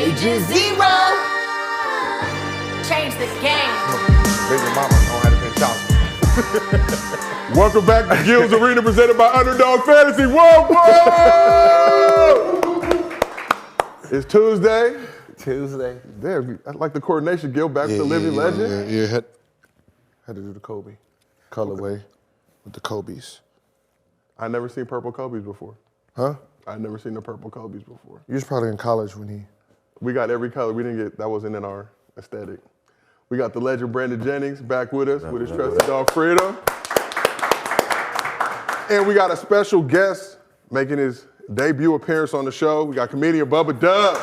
Agent Zero. Change the game. Baby mama don't have to pay child support. Welcome back to Gilbert Arenas presented by Underdog Fantasy. Whoa, whoa! It's Tuesday. There, I like the coordination, Gil, back to Living Legend. Yeah, had to do the Kobe colorway with the Kobe's. I never seen purple Kobe's before. Huh? I never seen the purple Kobe's before. You was probably in college when he. We got every color. We didn't get, that wasn't in our aesthetic. We got the legend Brandon Jennings back with us with his trusted dog Freedom. And we got a special guest making his debut appearance on the show. We got comedian Bubba Dub.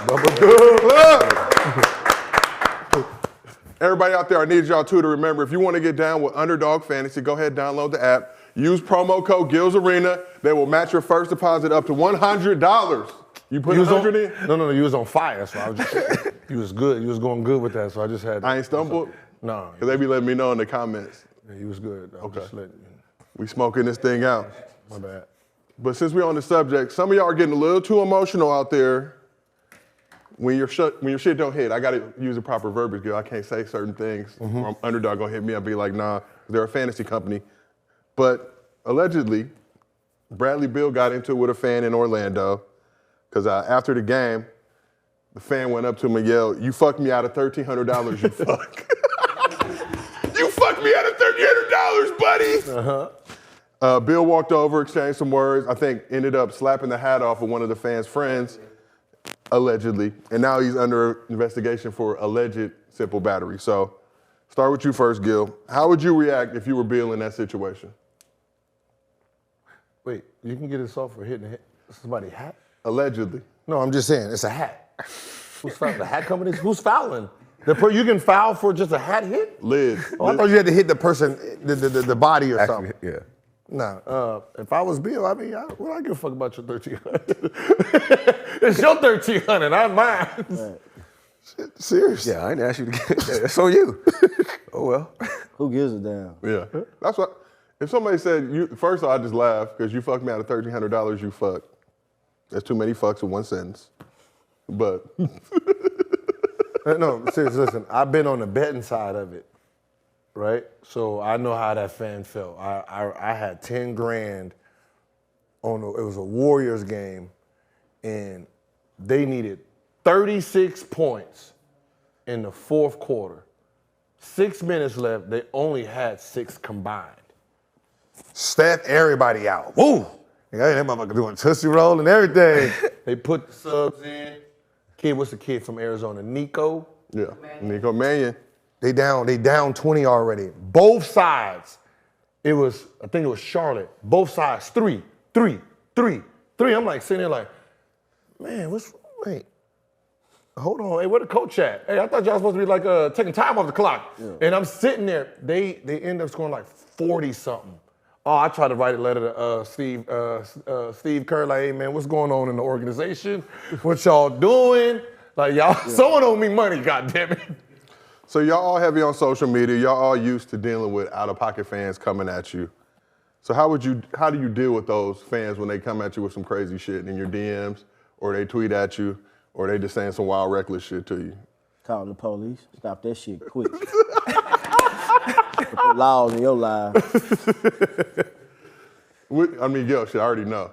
Everybody out there, I need y'all too to remember, if you want to get down with Underdog Fantasy, go ahead and download the app. Use promo code GilsArena. They will match your first deposit up to $100. You put 100 in? No, you was on fire, so I was just, you was good. You was going good with that, so I just had. I ain't stumbled? No. Because they be letting me know in the comments. Yeah, you was good. Okay. Just letting you. We smoking this thing out. My bad. But since we're on the subject, some of y'all are getting a little too emotional out there when your shit don't hit. I gotta use the proper verbiage, Gil. I can't say certain things. Or Underdog gonna hit me and be like, nah, they're a fantasy company. But allegedly, Bradley Beal got into it with a fan in Orlando because after the game, the fan went up to him and yelled, "You fucked me out of $1,300, you fuck." You fucked me out of $1,300, buddy. Bill walked over, exchanged some words. I think ended up slapping the hat off of one of the fans' friends, allegedly. And now he's under investigation for alleged simple battery. So start with you first, Gil. How would you react if you were Bill in that situation? Wait, you can get it off for hitting somebody's hat? Allegedly. No, I'm just saying, it's a hat. Who's fouling? The hat companies? Who's fouling? You can foul for just a hat hit? Liz. Oh, I thought you had to hit the person, the body or Actually, something. yeah. Nah, if I was Bill, I mean, what do I give a fuck about your 1,300? It's your 1,300, not mine. Right. Shit, serious. Yeah, I didn't ask you to get it. So you. Oh, well. Who gives a damn? Yeah. That's what, if somebody said, first I just laugh because you fucked me out of $1,300, you fuck. That's too many fucks in one sentence. But. No, seriously, listen, I've been on the betting side of it, right? So I know how that fan felt. I had 10 grand it was a Warriors game, and they needed 36 points in the fourth quarter. 6 minutes left, they only had 6 combined. Steph everybody out. Woo! That motherfucker doing Tootsie Roll and everything. They put the subs in. What's the kid from Arizona? Nico? Yeah, Nico Mannion. They down 20 already. Both sides. I think it was Charlotte. Both sides, 3. I'm like sitting there like, man, wait. Hold on, hey, where the coach at? Hey, I thought y'all supposed to be like taking time off the clock. Yeah. And I'm sitting there, they end up scoring like 40-something. Oh, I tried to write a letter to Steve Kerr, like, hey man, what's going on in the organization? What y'all doing? Like someone owe me money, goddammit. So y'all all heavy on social media. Y'all all used to dealing with out-of-pocket fans coming at you. So how do you deal with those fans when they come at you with some crazy shit in your DMs, or they tweet at you, or they just saying some wild, reckless shit to you? Call the police. Stop that shit quick. Put laws in your life. I mean, yo, shit, I already know.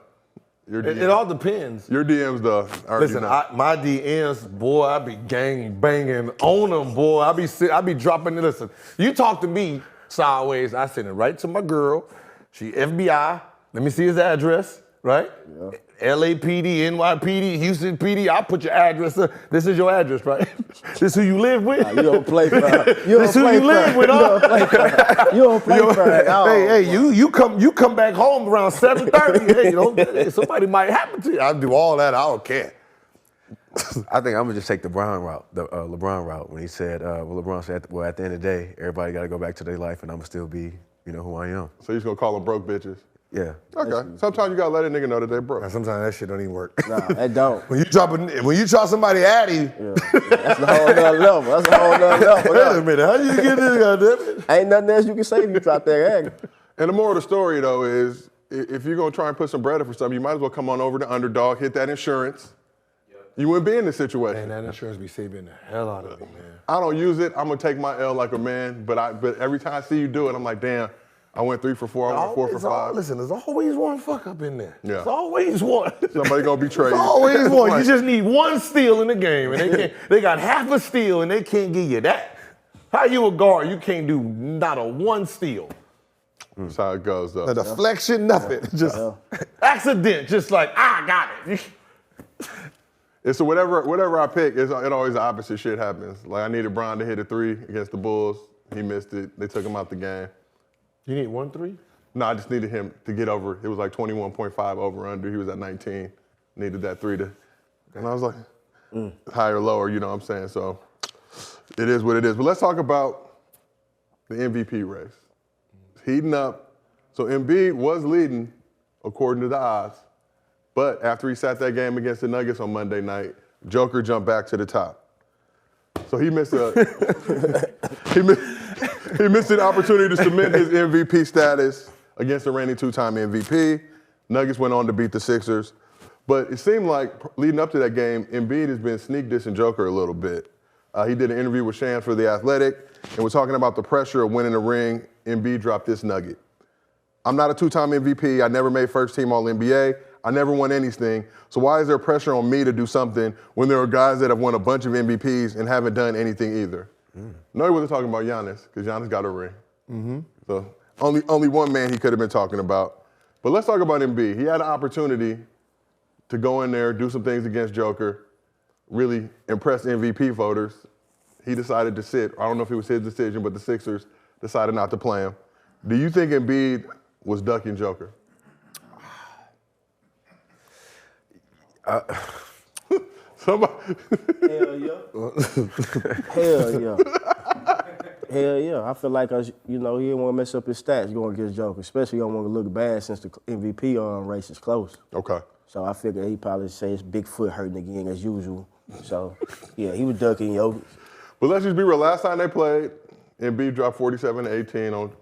It all depends. Your DMs, though, I already Listen, know. my DMs, boy, I be gang banging on them, boy. I be dropping it. Listen, you talk to me sideways, I send it right to my girl. She FBI. Let me see his address, right? Yeah. LAPD, NYPD, Houston PD. I'll put your address. This is your address, right? This who you live with? Nah, you don't play for it. This who you live with, huh? You don't play for it. Hey, you come back home around 7:30. Hey, somebody might happen to you. I'll do all that. I don't care. I think I'm gonna just take the LeBron route when he said, LeBron said, well, at the end of the day, everybody got to go back to their life, and I'm gonna still be, who I am. So you're gonna call them broke bitches? Yeah. Okay. Sometimes you gotta let a nigga know that they're broke. Sometimes that shit don't even work. Nah, it don't. When you drop somebody addy, that's a whole nother level. That's a whole nother level. Wait a minute, how you get this, goddammit? Ain't nothing else you can say if you drop that addy. And the moral of the story, though, is if you're gonna try and put some bread up for something, you might as well come on over to Underdog, hit that insurance. you wouldn't be in this situation. Man, that insurance be saving the hell out of me, man. I don't use it. I'm gonna take my L like a man, but every time I see you do it, I'm like, damn, I went 3 for 4, I went 4 for 5. Listen, there's always one fuck up in there. Yeah. There's always one. Somebody gonna betray you. There's always one. You just need one steal in the game, and they got half a steal, and they can't give you that. How you a guard? You can't do not a one steal. That's how it goes, though. A deflection, nothing. Just accident. Just like I got it. It's so whatever I pick, it always the opposite shit happens. Like I needed Bron to hit a 3 against the Bulls. He missed it. They took him out the game. You need 1 3? No, I just needed him to get over. It was like 21.5 over under. He was at 19. Needed that 3 to. And I was like, higher, lower, you know what I'm saying? So it is what it is. But let's talk about the MVP race. It's heating up. So Embiid was leading according to the odds. But after he sat that game against the Nuggets on Monday night, Joker jumped back to the top. So he missed he missed an opportunity to cement his MVP status against the reigning 2-time MVP. Nuggets went on to beat the Sixers. But it seemed like leading up to that game, Embiid has been sneak dissing Joker a little bit. He did an interview with Shams for The Athletic, and we're talking about the pressure of winning a ring. Embiid dropped this nugget. I'm not a 2-time MVP. I never made first team All-NBA. I never won anything. So why is there pressure on me to do something when there are guys that have won a bunch of MVPs and haven't done anything either? No, he wasn't talking about Giannis, because Giannis got a ring. So only one man he could have been talking about. But let's talk about Embiid. He had an opportunity to go in there, do some things against Joker, really impress MVP voters. He decided to sit. I don't know if it was his decision, but the Sixers decided not to play him. Do you think Embiid was ducking Joker? Somebody. Hell yeah. Hell yeah. Hell yeah. I feel like, he didn't want to mess up his stats going against Joker, especially he don't want to look bad since the MVP race is close. Okay. So I figured he probably say his big foot hurting again as usual. So, yeah, he was ducking Jokic. But let's just be real. Last time they played, Embiid dropped 47-18 on.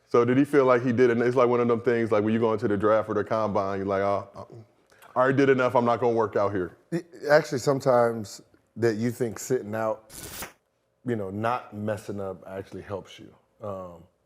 So did he feel like he did it? It's like one of them things, like when you go into the draft or the combine, you're like, I already did enough, I'm not going to work out here. Actually, sometimes that you think sitting out, not messing up actually helps you.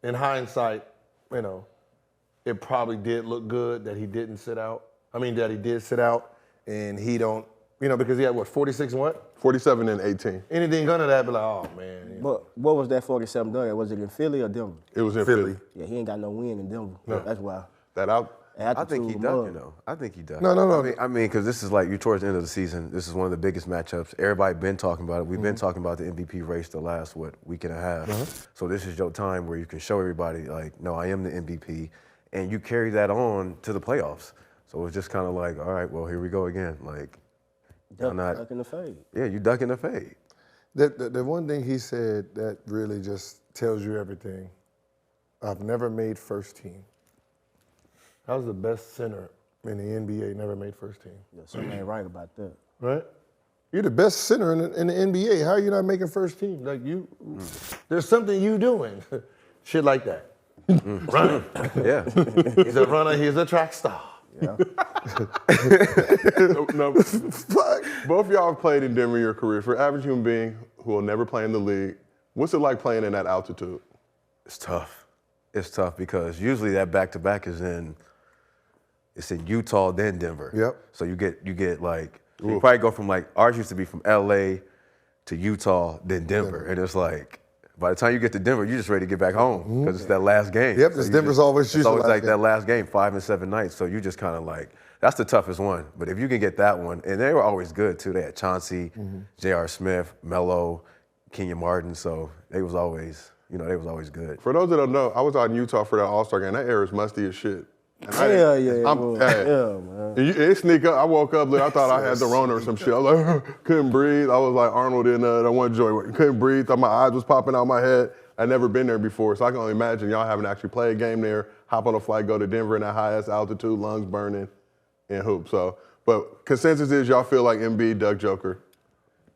In hindsight, it probably did look good that he didn't sit out. That he did sit out and he don't, because he had 46 and what? 47-18. Anything under that, be like, oh man. But what was that 47 done? Was it in Philly or Denver? It was in Philly. Yeah, he ain't got no win in Denver. No. That's why. That out. I think he ducked, I think he ducked. No. Because this is like, you're towards the end of the season. This is one of the biggest matchups. Everybody been talking about it. We've been talking about the MVP race the last, week and a half. So this is your time where you can show everybody, like, no, I am the MVP. And you carry that on to the playoffs. So it's just kind of like, all right, well, here we go again. Like, duck in the fade. Yeah, you duck in the fade. The one thing he said that really just tells you everything. I've never made first team. I was the best center in the NBA, never made first team. Yeah, something ain't right about that. Right? You're the best center in the NBA. How are you not making first team? Like there's something you doing. Shit like that. Running. Yeah. He's a runner, he's a track star. Yeah. No, both y'all have played in Denver in your career. For an average human being who will never play in the league, what's it like playing in that altitude? It's tough. It's tough because usually that back-to-back is in Utah, then Denver. Yep. So you get like, you probably go from like, ours used to be from LA to Utah, then Denver. And it's like, by the time you get to Denver, you're just ready to get back home because it's that last game. Yep, because Denver's always it's always like that last game, 5 and 7 nights. So you just kind of like, that's the toughest one. But if you can get that one, and they were always good too. They had Chauncey, J.R. Smith, Melo, Kenyon Martin. So they was always good. For those that don't know, I was out in Utah for that All-Star game. That air is musty as shit. Hell yeah, man. It sneak up. I woke up, I thought I had the Rona or some shit. I was like, couldn't breathe. I was like Arnold in that one joint. Couldn't breathe. Thought my eyes was popping out my head. I'd never been there before, so I can only imagine y'all haven't actually played a game there, hop on a flight, go to Denver in that highest altitude, lungs burning, and hoop. So, but consensus is y'all feel like Embiid dug Joker.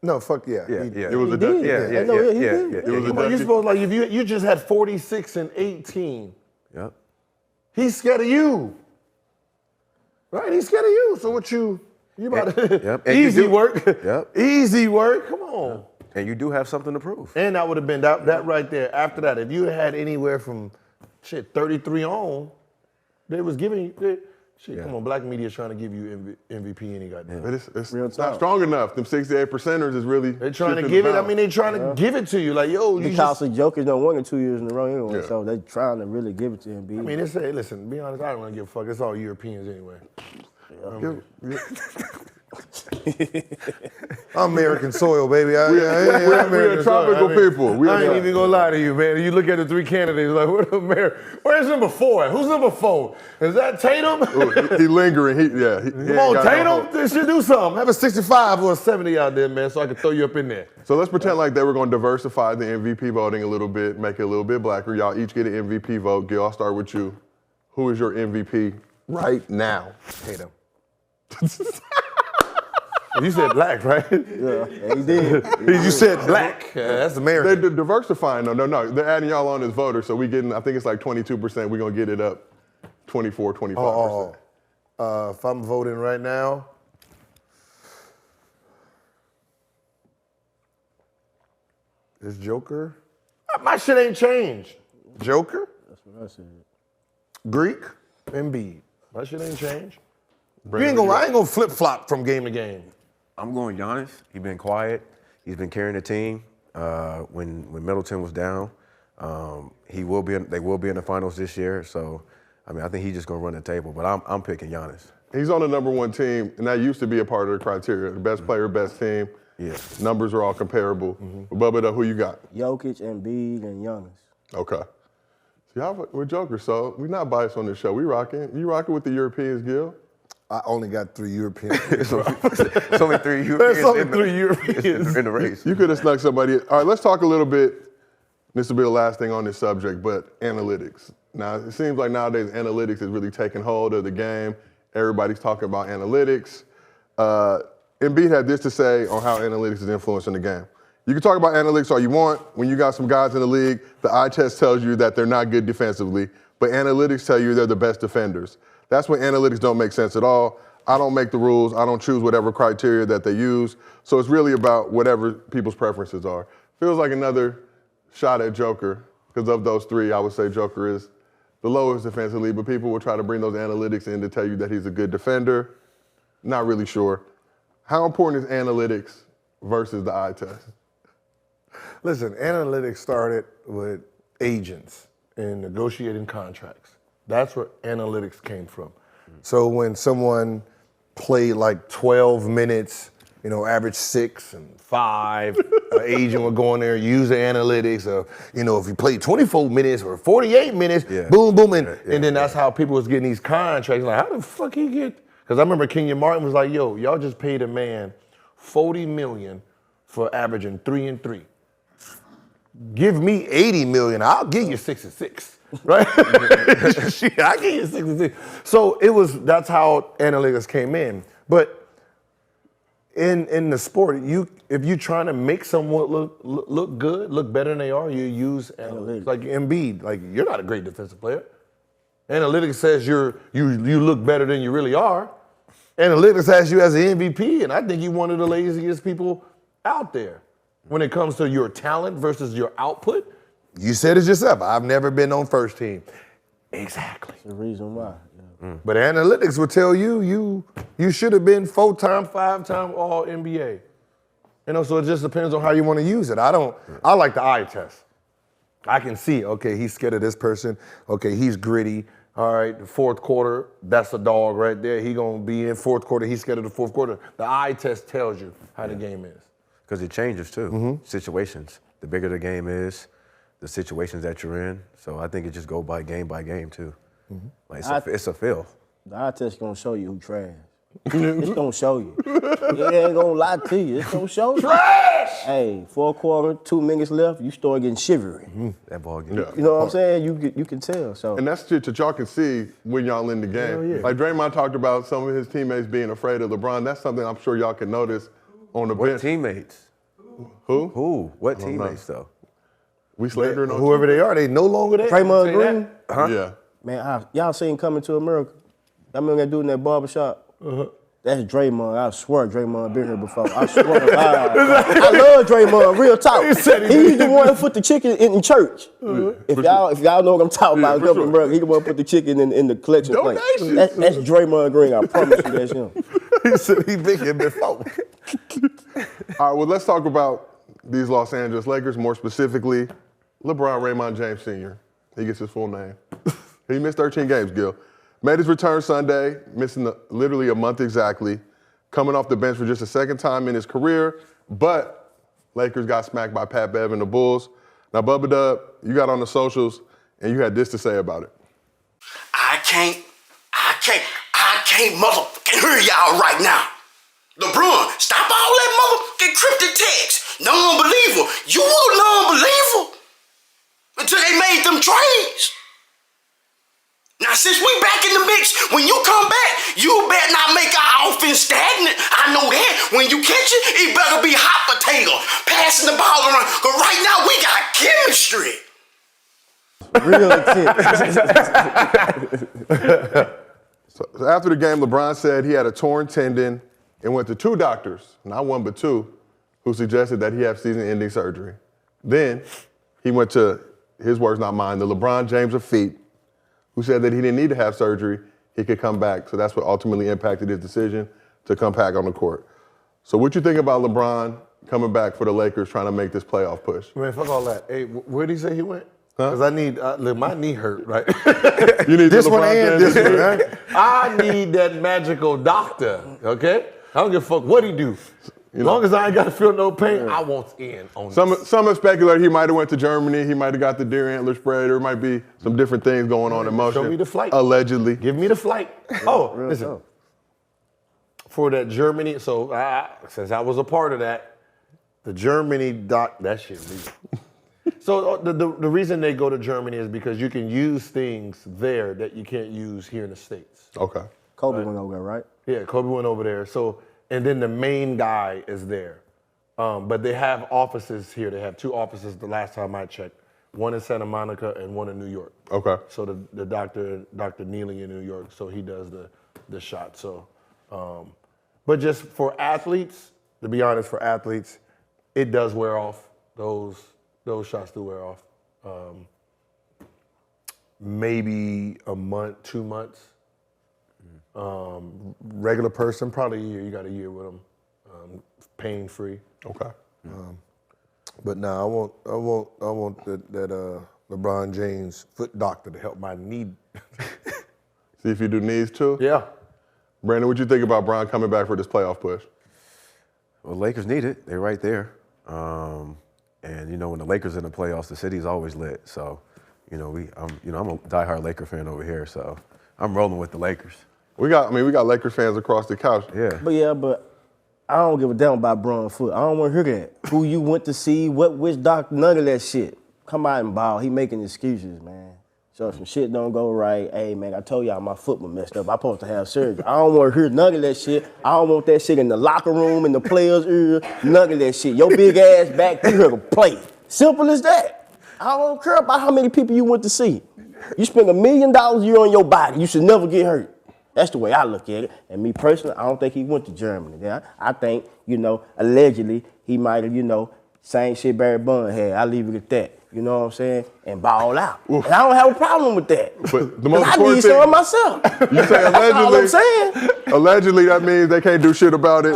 No, fuck yeah. It was a duck. Yeah. It was a duck. You supposed like if you just had 46 and 18. Yep. He's scared of you. Right? He's scared of you. So what you You about to Yep. And easy you do- work. Yep. Easy work. Come on. And you do have something to prove. And that would have been that right there. After that, if you had anywhere from 33 on, they was giving you. Come on, black media trying to give you MVP any goddamn. But it's Real not talk. strong enough. Them 68%ers is really. They're trying to shifting give the it. I balance. mean, they trying to give it to you. Like, yo, you Because just. the Jokic done won it 2 years in a row anyway, Yeah. so they trying to really give it to Embiid. I mean, it's listen. To be honest, I don't want to give a fuck. It's all Europeans anyway. I'm American soil, baby. We're tropical people. I ain't even gonna lie to you, man. You look at the three candidates, like, where's number 4 at? Who's number 4? Is that Tatum? Ooh, he lingering. He Come on, Tatum. They should do something. Have a 65 or a 70 out there, man, so I can throw you up in there. So let's pretend like they were going to diversify the MVP voting a little bit, make it a little bit blacker. Y'all each get an MVP vote. Gil, I'll start with you. Who is your MVP right now? Tatum. You said black, right? Yeah, he did. You said black. Yeah, that's American. They're diversifying. No. They're adding y'all on as voters, so we getting, I think it's like 22%. We're going to get it up 24, 25%. If I'm voting right now, is Joker? My shit ain't changed. Joker, That's what I said. Greek, Embiid. My shit ain't changed. I Brandon, ain't gonna flip flop from game to game. I'm going Giannis. He's been quiet. He's been carrying the team. When Middleton was down, they will be in the finals this year. So, I mean, I think he's just gonna run the table. But I'm picking Giannis. He's on the number 1 team, and that used to be a part of the criteria. The best player, best team. Yeah. Numbers are all comparable. Bubba, though, who you got? Jokic, Embiid, and Giannis. Okay. See, we're jokers, so we're not biased on this show. We rocking. You rocking with the Europeans, Gil? I only got 3 Europeans. It's only 3 Europeans. There's only in the- 3 Europeans. in the race. You could have snuck somebody. All right, let's talk a little bit. This will be the last thing on this subject, but analytics. Now, it seems like nowadays analytics is really taking hold of the game. Everybody's talking about analytics. Embiid had this to say on how analytics is influencing the game. You can talk about analytics all you want. When you got some guys in the league, the eye test tells you that they're not good defensively, but analytics tell you they're the best defenders. That's when analytics don't make sense at all. I don't make the rules. I don't choose whatever criteria that they use. So it's really about whatever people's preferences are. Feels like another shot at Joker, because of those 3, I would say Joker is the lowest defensively, but people will try to bring those analytics in to tell you that he's a good defender. Not really sure. How important is analytics versus the eye test? Listen, analytics started with agents and negotiating contracts. That's where analytics came from. So when someone played like 12 minutes, average 6 and 5, an agent would go in there and use the analytics of, if you played 24 minutes or 48 minutes, boom, boom, and then that's how people was getting these contracts. Like, how the fuck he get? Because I remember Kenyon Martin was like, yo, y'all just paid a man $40 million for averaging 3 and 3. Give me $80 million, I'll give you 6 and 6. Right? Shit, I give you 6 and 6. So that's how analytics came in. But in the sport, if you're trying to make someone look good, look better than they are, you use analytics. Like Embiid, like you're not a great defensive player. Analytics says you look better than you really are. Analytics has you as an MVP, and I think you're one of the laziest people out there when it comes to your talent versus your output. You said it yourself. I've never been on first team. Exactly. That's the reason why. Yeah. But analytics will tell you should have been 4-time, 5-time All NBA. So it just depends on how you want to use it. I like the eye test. I can see, okay, he's scared of this person. Okay, he's gritty. All right, the fourth quarter, that's a dog right there. He gonna be in fourth quarter. He's scared of the fourth quarter. The eye test tells you how the game is. Because it changes too. Situations. The bigger the game is, the situations that you're in. So I think it just go by game too. Like it's a feel. The eye test gonna show you who trash. It's gonna show you. It ain't gonna lie to you. It's gonna show you. Trash! Hey, fourth quarter, 2 minutes left, you start getting shivery. That ball game. Yeah. You know what I'm saying? You can tell. So And that's shit that y'all can see when y'all in the game. Hell yeah. Like Draymond talked about some of his teammates being afraid of LeBron. That's something I'm sure y'all can notice on the What bench. teammates? Who? Who? What teammates though? We slandering on Whoever they are, they no longer there. Draymond Say Green, that. Yeah. man, y'all seen Coming to America? That man that dude in that barbershop. That's Draymond. I swear Draymond been here before. I swear to God. I love Draymond, real talk. He's the one who put the chicken in church. If y'all know what I'm talking about, sure. He the one who put the chicken in the collection plate. That's Draymond Green. I promise you that's him. He said he been here before. All right, well, let's talk about these Los Angeles Lakers, more specifically, LeBron Raymond James Sr. He gets his full name. He missed 13 games, Gil. Made his return Sunday, missing literally a month exactly, coming off the bench for just a second time in his career, but Lakers got smacked by Pat Bev and the Bulls. Now, Bubba Dub, you got on the socials, and you had this to say about it. I can't motherfucking hear y'all right now. LeBron, stop all that motherfucking cryptic text. Non-believer. You a non-believer until they made them trades. Now, since we back in the mix, when you come back, you better not make our offense stagnant. I know that. When you catch it, it better be hot potato, passing the ball around. Because right now, we got chemistry. Real intense. So after the game, LeBron said he had a torn tendon and went to 2 doctors, not 1 but 2, who suggested that he have season-ending surgery. Then he went to, his words not mine, the LeBron James of feet, who said that he didn't need to have surgery, he could come back. So that's what ultimately impacted his decision to come back on the court. So what you think about LeBron coming back for the Lakers trying to make this playoff push? Man, fuck all that. Hey, where did he say he went? Because I need, look, my knee hurt, right? You need this one and this James. one, right? I need that magical doctor, okay? I don't give a fuck what he do. As long as I ain't got to feel no pain, I want in on this. Some have speculated he might have went to Germany. He might have got the deer antler spray. There might be some different things going on in motion. Show me the flight. Allegedly. Give me the flight. Oh, listen. For that Germany, so since I was a part of that, the Germany that shit legal. So the reason they go to Germany is because you can use things there that you can't use here in the States. Okay. Kobe went over there, right? Yeah, Kobe went over there. So, and then the main guy is there. But they have offices here. They have 2 offices the last time I checked. One in Santa Monica and one in New York. Okay. So the Dr. Neely in New York, so he does the shot. So, but just for athletes, to be honest, for athletes, it does wear off. Those shots do wear off. Maybe a month, 2 months. Regular person, probably a year. You got a year with them, pain free. Okay. But now I want that LeBron James foot doctor to help my knee. See if you do knees too? Yeah. Brandon, what you think about Bron coming back for this playoff push? Well, Lakers need it. They're right there. And you know, when the Lakers in the playoffs, the city's always lit. So, I'm a diehard Laker fan over here. So, I'm rolling with the Lakers. We got Lakers fans across the couch. Yeah. But I don't give a damn about Bron foot. I don't want to hear that. Who you went to see, which doctor, none of that shit. Come out and ball. He making excuses, man. So if some shit don't go right, hey, man, I told y'all my foot was messed up. I'm supposed to have surgery. I don't want to hear none of that shit. I don't want that shit in the locker room, in the players' ear, none of that shit. Your big ass back here to play. Simple as that. I don't care about how many people you went to see. You spend $1 million a year on your body. You should never get hurt. That's the way I look at it. And me personally, I don't think he went to Germany. Yeah? I think, allegedly, he might have, same shit Barry Bond had. I leave it at that. You know what I'm saying? And ball out. And I don't have a problem with that. But the most I need some myself. You say allegedly. That's all I'm saying. Allegedly, that means they can't do shit about it.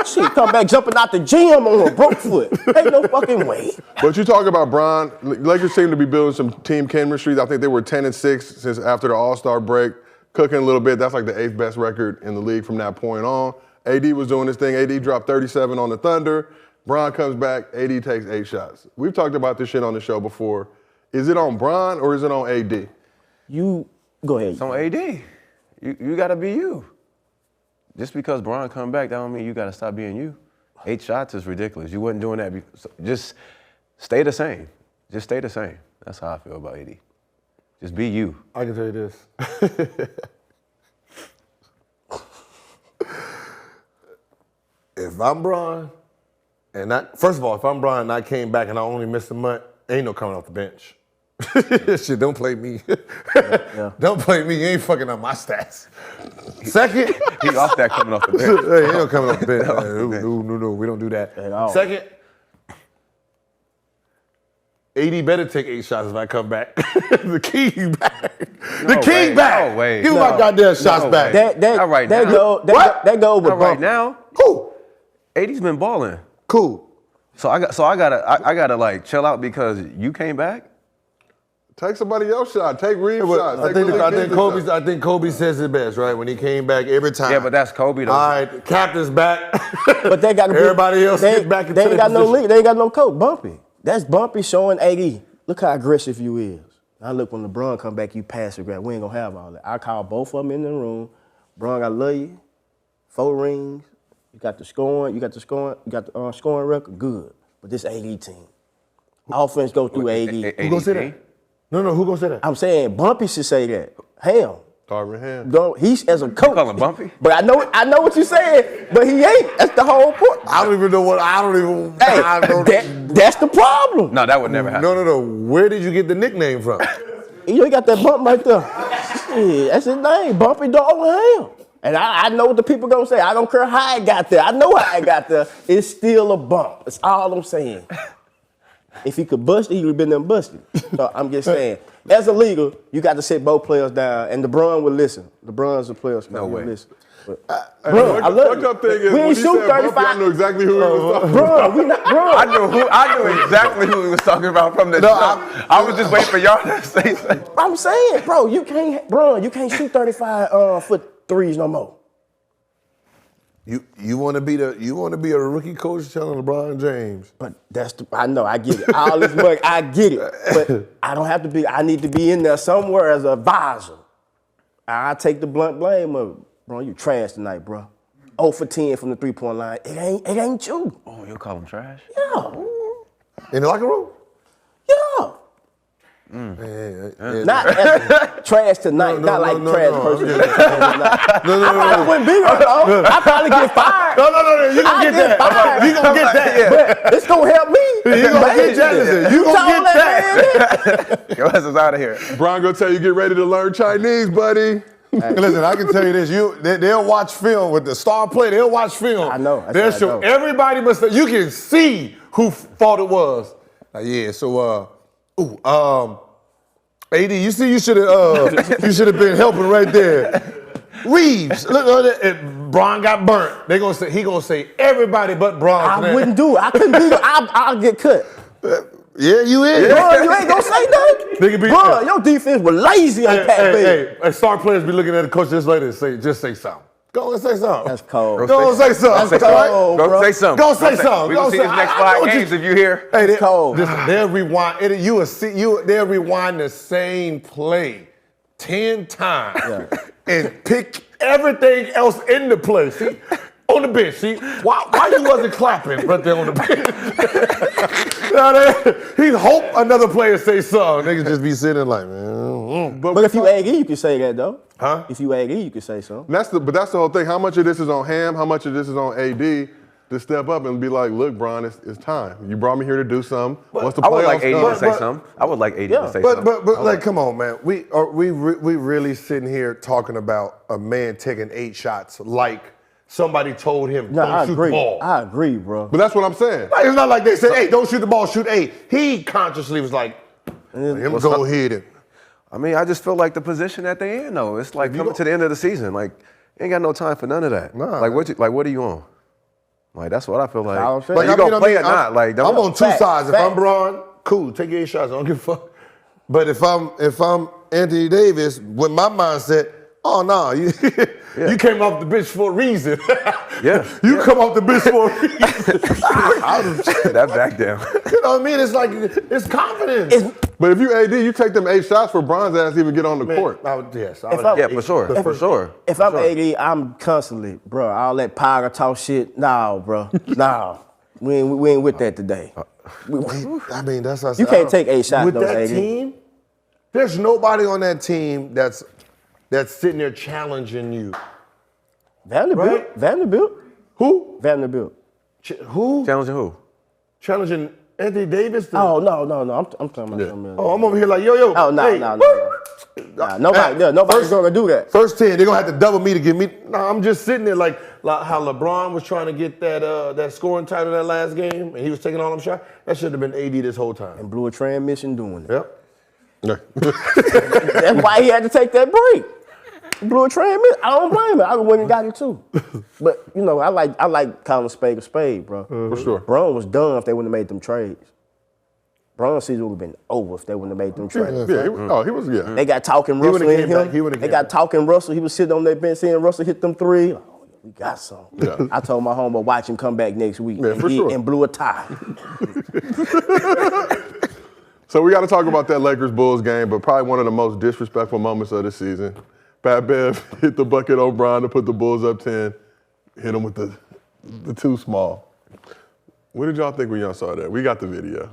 Shit, come back jumping out the gym on a broke foot. Ain't no fucking way. But you talk about Bron. Lakers seem to be building some team chemistry. I think they were 10-6 since after the All-Star break. Cooking a little bit. That's like the 8th best record in the league from that point on. AD was doing his thing. AD dropped 37 on the Thunder. Bron comes back. AD takes 8 shots. We've talked about this shit on the show before. Is it on Bron or is it on AD? You go ahead. It's on AD. You got to be you. Just because Bron come back, that don't mean you got to stop being you. 8 shots is ridiculous. You wasn't doing that. Just stay the same. Just stay the same. That's how I feel about AD. Just be you. I can tell you this. If I'm Bron, first of all, if I'm Bron and I came back and I only missed a month, ain't no coming off the bench. Shit, don't play me. Don't play me. You ain't fucking up my stats. Second, He off that coming off the bench. hey, he don't coming off the bench. No, we don't do that. At all. Second, AD better take 8 shots if I come back. The king back. The king way. back. No way. Give my goddamn shots back. Not right now. That go with Not right Bumpy. now. Cool. AD's been balling. Cool. So I gotta like chill out because you came back. Take somebody else's shot. Take Reeves' shots. I think Kobe says it best, right? When he came back every time. Yeah, but that's Kobe though. All right, captain's back. But they got everybody else get back into They ain't their got no position. lead. They ain't got no coach. Bumpy. That's Bumpy showing AD. Look how aggressive you is. Now look, when LeBron come back, you passive grab. We ain't gonna have all that. I call both of them in the room. Bron, I love you. 4 rings. You got the scoring. You got the scoring record. Good. But this AD team. Offense go through AD. Who gonna say that? No, who gonna say that? I'm saying Bumpy should say that. Hell. Darvin Ham. He's as a coach. call him Bumpy? But I know what you saying, but he ain't. That's the whole point. I don't even know what. I don't even. Hey, I don't, that's the problem. No, that would never happen. no. Where did you get the nickname from? You got that bump right there. Shit, that's his name, Bumpy Darvin Ham. And I know what the people gonna say. I don't care how I got there. I know how I got there. It's still a bump. That's all I'm saying. If he could bust it, he would have been done busted. So I'm just saying, as a leader, you got to sit both players down, and LeBron would listen. LeBron's a player. No way. Listen. Bro, I love Fucked up thing is, we when ain't he shoot said Bumpy, 35. I know exactly who he was talking Bro, we not, bro. I knew exactly who he was talking about from the jump. I was just waiting for y'all to say something. I'm saying, bro, you can't shoot 35-foot threes no more. You want to be a rookie coach telling LeBron James. But I know, I get it. All this money, I get it. But I don't have to be, I need to be in there somewhere as an advisor. I take the blunt blame of it. Bro, you trash tonight, bro. 0 for 10 from the 3-point line. It ain't you. Oh, you'll call him trash? Yeah. In the locker room? Yeah. Not as trash tonight, not like trash person. I wouldn't be right though. I probably get fired. No. You gonna get that. You gonna get that. But it's gonna help me. You gonna get Jefferson. You gonna get that. Your ass is out of here. Brian gonna tell you, get ready to learn Chinese, buddy. Listen, I can tell you this. They'll watch film with the star play. They'll watch film. I know. They'll show everybody, but you can see who thought it was. Yeah. So, AD, you see, you should have been helping right there. Reeves, look, Bron got burnt. He gonna say everybody but Bron. I wouldn't do it. I couldn't do it. I'll get cut. Yeah, you is. Bro, you ain't gonna say nothing. Bro, your defense was lazy on Pat Beal. Hey, star players be looking at the coach just like this. Just say something. Go and say something. That's cold. Go and say something. That's cold, Go bro. say something. Go say something. We're going to see these next 5 games if you hear. Hey, cold. Listen, they'll rewind. They'll rewind the same play 10 times and pick everything else in the play. See, on the bench. See, why you wasn't clapping right there on the bench? He hope another player say something. Niggas just be sitting like, man. But if you AD, you can say that though. Huh? If you AD, you can say something. That's the whole thing. How much of this is on Ham? How much of this is on AD to step up and be like, look, Bron, it's time. You brought me here to do something. Once the I would like playoffs AD come, to say something. I would like AD to say something. But like, come on, man. We really sitting here talking about a man taking 8 shots like somebody told him don't shoot the ball. I agree, bro. But that's what I'm saying. Like, it's not like they said, hey, don't shoot the ball, shoot 8. He consciously was like, him go ahead and. I mean, I just feel like the position that they in, though. It's like coming to the end of the season. Like, you ain't got no time for none of that. Nah. Like, what are you on? Like, that's what I feel like. I'm saying. Like, you gonna play or not? Like, I'm on 2 sides. If I'm Fact. Bron, cool, take 8 shots. I don't give a fuck. But if I'm Anthony Davis, with my mindset, oh no, you came off the bench for a reason. You come off the bench for a reason. that back down. You know what I mean? It's like it's confidence. But if you AD, you take them 8 shots for Bron's ass to even get on the court. Yeah, for sure. For sure. If I'm AD, I'm constantly, bro, all that power talk shit. Nah, bro. Nah. We ain't with that today. I mean, that's what I said. You can't take 8 shots with though, that AD. team. There's nobody on that team that's sitting there challenging you. Vanderbilt. Right? Vanderbilt. Who? Vanderbilt. Who? Challenging who? Challenging Anthony Davis. Oh no. I'm talking about something else. Oh, I'm over here like, yo. Oh no, hey, no. Nobody's gonna do that. First 10, they're gonna have to double me to get me. No, I'm just sitting there like how LeBron was trying to get that scoring title that last game, and he was taking all them shots. That should have been AD this whole time. And blew a transmission doing it. Yep. That's why he had to take that break. Blew a transmission. I don't blame him. I went and got it too. But you know, I like calling a spade, bro. For sure. Bron was done if they wouldn't have made them trades. Bron's season would have been over if they wouldn't have made them trades. Yeah, he was. They got talking Russell would've and came back. He him. would've They came got back. talking Russell. He was sitting on that bench seeing Russell hit them three. Like, oh, yeah, we got some. Yeah. I told my homeboy, watch him come back next week. Yeah, for sure. And blew a tie. So we got to talk about that Lakers-Bulls game, but probably one of the most disrespectful moments of the season. Pat Bev hit the bucket on Bron to put the Bulls up 10, hit him with the too small. What did y'all think when y'all saw that? We got the video.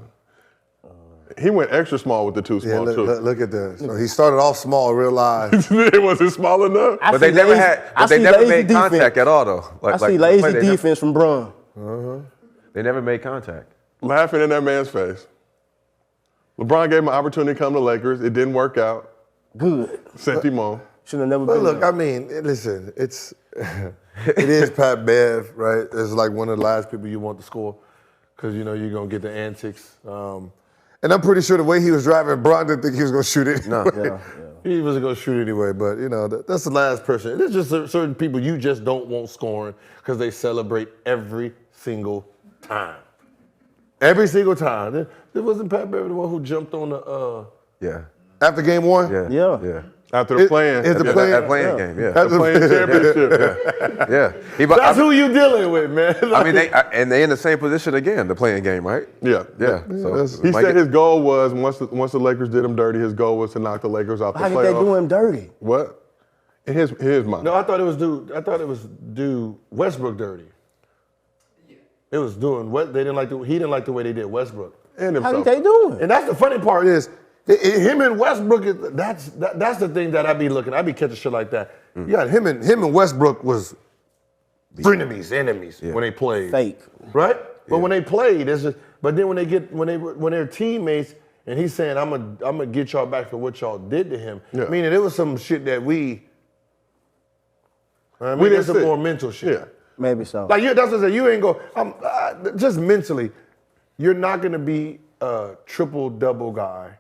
He went extra small with the too Yeah, small, too. look at this. So he started off small, realized. It wasn't small enough. But they never made contact at all, though. I see lazy defense from Bron. They never made contact. Laughing in that man's face. LeBron gave him an opportunity to come to Lakers. It didn't work out. Good. Sent him on. Should have never But been look, there. I mean, listen, it is Pat Bev, right? It's like one of the last people you want to score because, you know, you're going to get the antics. And I'm pretty sure the way he was driving, Bron didn't think he was going to shoot it. Yeah. He wasn't going to shoot anyway, but, you know, that's the last person. There's just certain people you just don't want scoring because they celebrate every single time. Every single time. It wasn't Pat Bev the one who jumped on the Yeah. after game one? Yeah. After the playing. That playing game, yeah. The playing championship. Yeah. That's who you dealing with, man. I mean, they in the same position again, the playing game, right? Yeah. Yeah. So He said his goal was, once the Lakers did him dirty, his goal was to knock the Lakers off the How playoffs. did they do him dirty? What? In his mind. No, I thought it was do Westbrook dirty. It was doing what they didn't like. He didn't like the way they did Westbrook. And How himself. did they do him? And that's the funny part is him and Westbrook. That's the thing that I be looking. I be catching shit like that. You got him and Westbrook was frenemies, enemies when they played. Fake. Right? But when they played, it's just. But then when they're teammates, and he's saying I'm gonna get y'all back for what y'all did to him. Yeah. Meaning it was some shit that we We didn't there's some see. more mental shit. Yeah. Maybe so. Like that's what I say. You ain't go. Just mentally, you're not gonna be a triple-double guy,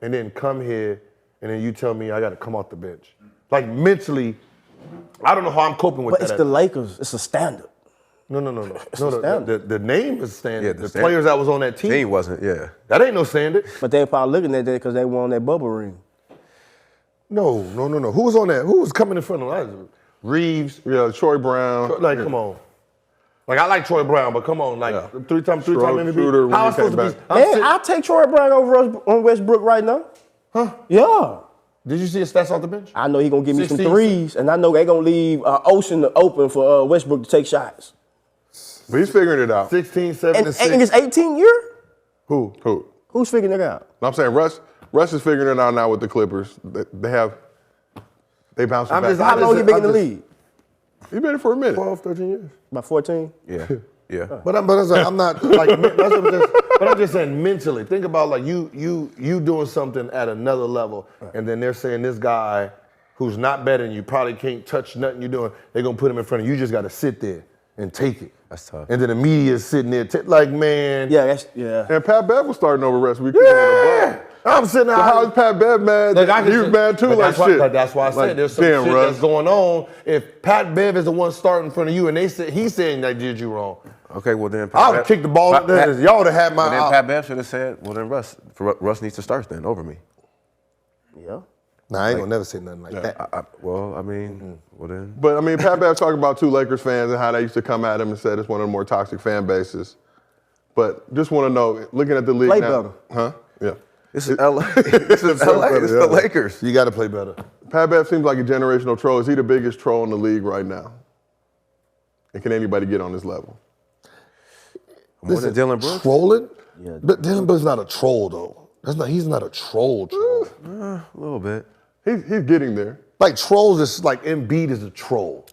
and then come here, and then you tell me I got to come off the bench. Like mentally, I don't know how I'm coping with But that. it's the Lakers. It's a standard. No. It's a standard. The name is standard. Yeah, the standard. players that was on that team. Team wasn't, yeah. That ain't no standard. But they probably looking at that because they won that bubble ring. No. Who was on that? Who was coming in front of us? Reeves. Yeah, Troy Brown. Like, come on. Like, I like Troy Brown, but come on. Like, three-time MVP. Shooter when How he am I supposed came to be? back. Man, I'll take Troy Brown on Westbrook right now. Huh? Yeah. Did you see his stats off the bench? I know he going to give me 16. some threes, and I know they going to leave Ocean open for Westbrook to take shots. But he's figuring it out. 16, 7, And and 6. in his 18th year? Who? Who's figuring it out? I'm saying Russ is figuring it out now with the Clippers. They bounced back. How long he been in the league? He's been in for a minute. 12, 13 years. About 14? Yeah. Yeah. But I'm not like. But I'm just saying mentally. Think about like you doing something at another level, and then they're saying this guy who's not better than you probably can't touch nothing you're doing. They're gonna put him in front of you. You just got to sit there and take it. That's tough. And then the media is sitting there like, man. Yeah. And Pat Bev was starting over rest week. Yeah. I'm sitting So there. how is Pat Bev mad? Look, I He was can- mad too, but like that's why, shit. but that's why I said Like, there's some damn, shit Russ. that's going on. If Pat Bev is the one starting in front of you, and he's saying they did you wrong, Okay, well then. I would have kicked the ball. Y'all would have had my. But then Pat Bev should have said, well then Russ needs to start then over me. Yeah. Nah, I ain't gonna never say nothing like that. Well, I mean, well then. But I mean, Pat Bev talking about two Lakers fans and how they used to come at him and said it's one of the more toxic fan bases. But just want to know, looking at the league Play now, better. huh? Yeah. This is LA. This is LA. It's the Lakers. You got to play better. Pat Bev seems like a generational troll. Is he the biggest troll in the league right now? And can anybody get on this level? More than Dylan Brooks? Trolling? Yeah. But Dylan Brooks not a troll though. He's not a troll. A little bit. He's getting there. Like trolls is like Embiid is a troll.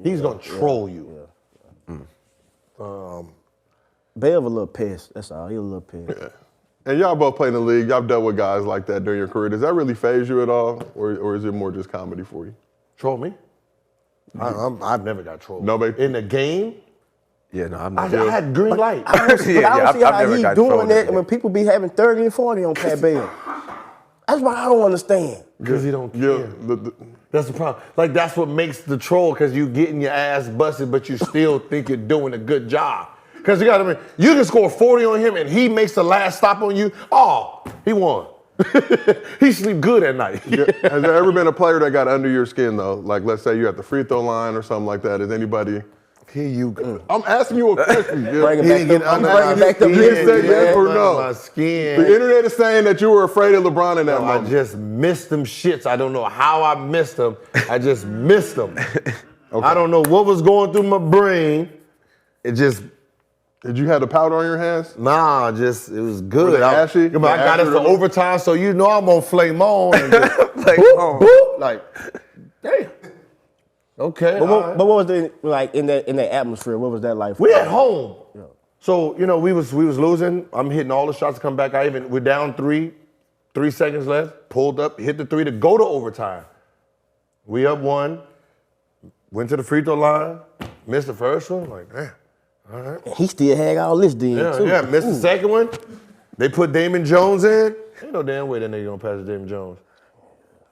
He's gonna troll you. Bev a little pissed. That's all. He a little pissed. Yeah. And y'all both play in the league. Y'all dealt with guys like that during your career. Does that really faze you at all, or is it more just comedy for you? Troll me? I've never got trolled. Nobody? In the game, Yeah, no, I'm not. I had green light. I don't see I've how never he got doing trolled that in when people be having 30 and 40 on Pat Beal. That's what I don't understand. Because he don't Yeah, care. That's the problem. Like, that's what makes the troll, because you getting your ass busted, but you still think you're doing a good job. Because you gotta remember, you can score 40 on him and he makes the last stop on you. Oh, he won. He sleep good at night. Has there ever been a player that got under your skin, though? Like, let's say you're at the free throw line or something like that. Is anybody... Here you go. I'm asking you a question. Gil. Bring it back up. under Bring my it back up. skin. You said yes or no. My skin. The internet is saying that you were afraid of LeBron in that I moment. just missed them shits. I don't know how I missed them. I just missed them. I don't know what was going through my brain. It just, Did you have the powder on your hands? it was good. Were they ashy? I got it for overtime, so you know I'm gonna flame on. And just, Flame on. boop, like, damn. Okay. But all right. what was the like in that atmosphere? What was that like? We at home. So, we was losing. I'm hitting all the shots to come back. We're down 3 seconds left, pulled up, hit the 3 to go to overtime. We up 1, went to the free throw line, missed the first one, like, damn, all right. He still had all this then too. Yeah, missed the second one. They put Damian Jones in. Ain't no damn way that nigga gonna pass to Damian Jones.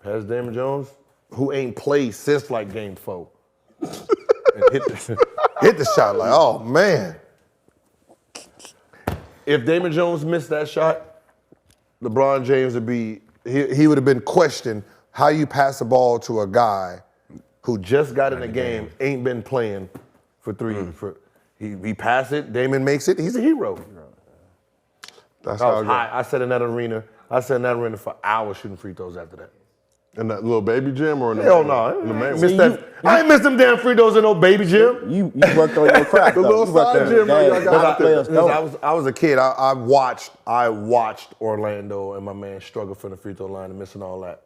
Pass Damian Jones, who ain't played since like game 4. And hit the shot like, oh man. If Damian Jones missed that shot, LeBron James he would have been questioned how you pass the ball to a guy who just got in the game, ain't been playing for 3. He passed it, Damian makes it, he's a hero. That's I how was it high. goes. I sat in that arena for hours shooting free throws after that. In that little baby gym or in the Hell in no. the main Missed one? that. I ain't missed them damn free throws in no baby gym. You worked on your craft. The though. little You worked side on gym your where y'all game. got Other out there. players don't. I was a kid. I watched Orlando and my man struggle from the free throw line and missing all that.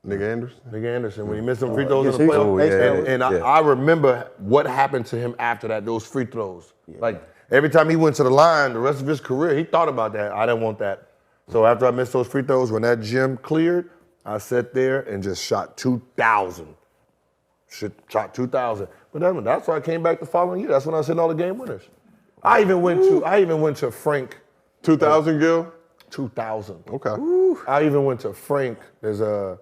Nigga Anderson? Nigga Anderson, when he missed them free throws yes, in the he- playoffs. oh, yeah, And yeah. I remember what happened to him after that, those free throws. Like, every time he went to the line, the rest of his career, he thought about that. I didn't want that. So after I missed those free throws, when that gym cleared, I sat there and just shot 2,000. Shot 2,000. But that's why I came back the following year. That's when I was hitting all the game winners. I even went to Frank. 2000, Gil? 2000. Okay. I even went to Frank. There's a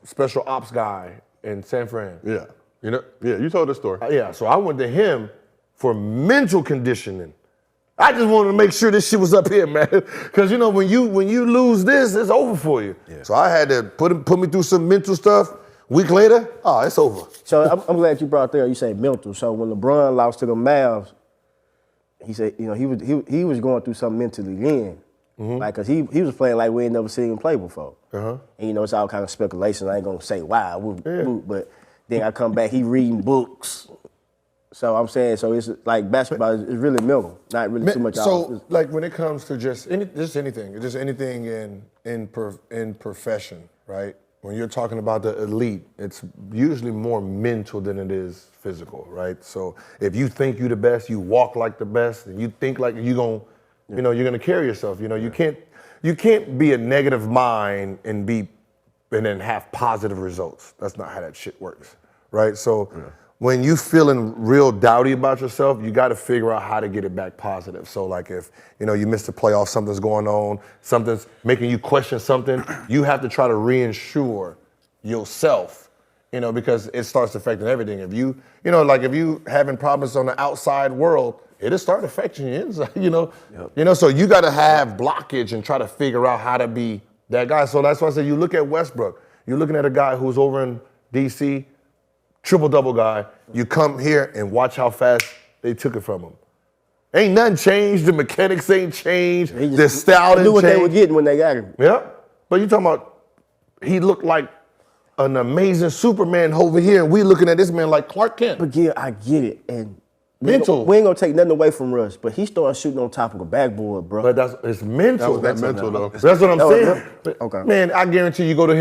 special ops guy in San Fran. Yeah. You know? Yeah, you told the story. Yeah, so I went to him for mental conditioning. I just wanted to make sure this shit was up here, man. Because when you lose this, it's over for you. Yeah. So I had to put me through some mental stuff. Week later, it's over. So I'm glad you brought there. You say mental. So when LeBron lost to the Mavs, he said, he was going through something mentally then. Like, cause he was playing like we ain't never seen him play before. And it's all kind of speculation. I ain't gonna say why, but then I come back, he reading books. So I'm saying, so it's like basketball is really mental, not really too much. So like when it comes to just anything in profession, right? When you're talking about the elite, it's usually more mental than it is physical, right? So if you think you're the best, you walk like the best, and you think like you're gonna carry yourself. You can't be a negative mind and then have positive results. That's not how that shit works, right? So when you feeling real doubty about yourself, you got to figure out how to get it back positive. So like if you missed the playoffs, something's going on, something's making you question something, you have to try to reinsure yourself, because it starts affecting everything. If you having problems on the outside world, it'll start affecting you inside, so you got to have blockage and try to figure out how to be that guy. So that's why I say you look at Westbrook. You're looking at a guy who's over in D.C., triple-double guy. You come here and watch how fast they took it from him. Ain't nothing changed. The mechanics ain't changed. The style didn't knew what change. they were getting when they got him. Yeah. But you talking about he looked like an amazing Superman over here, and we looking at this man like Clark Kent. But Gil, I get it, and mental. We ain't gonna take nothing away from Russ, but he started shooting on top of a backboard, bro. But it's mental. That was mental though. That's what I'm saying. Okay. Man, I guarantee you go to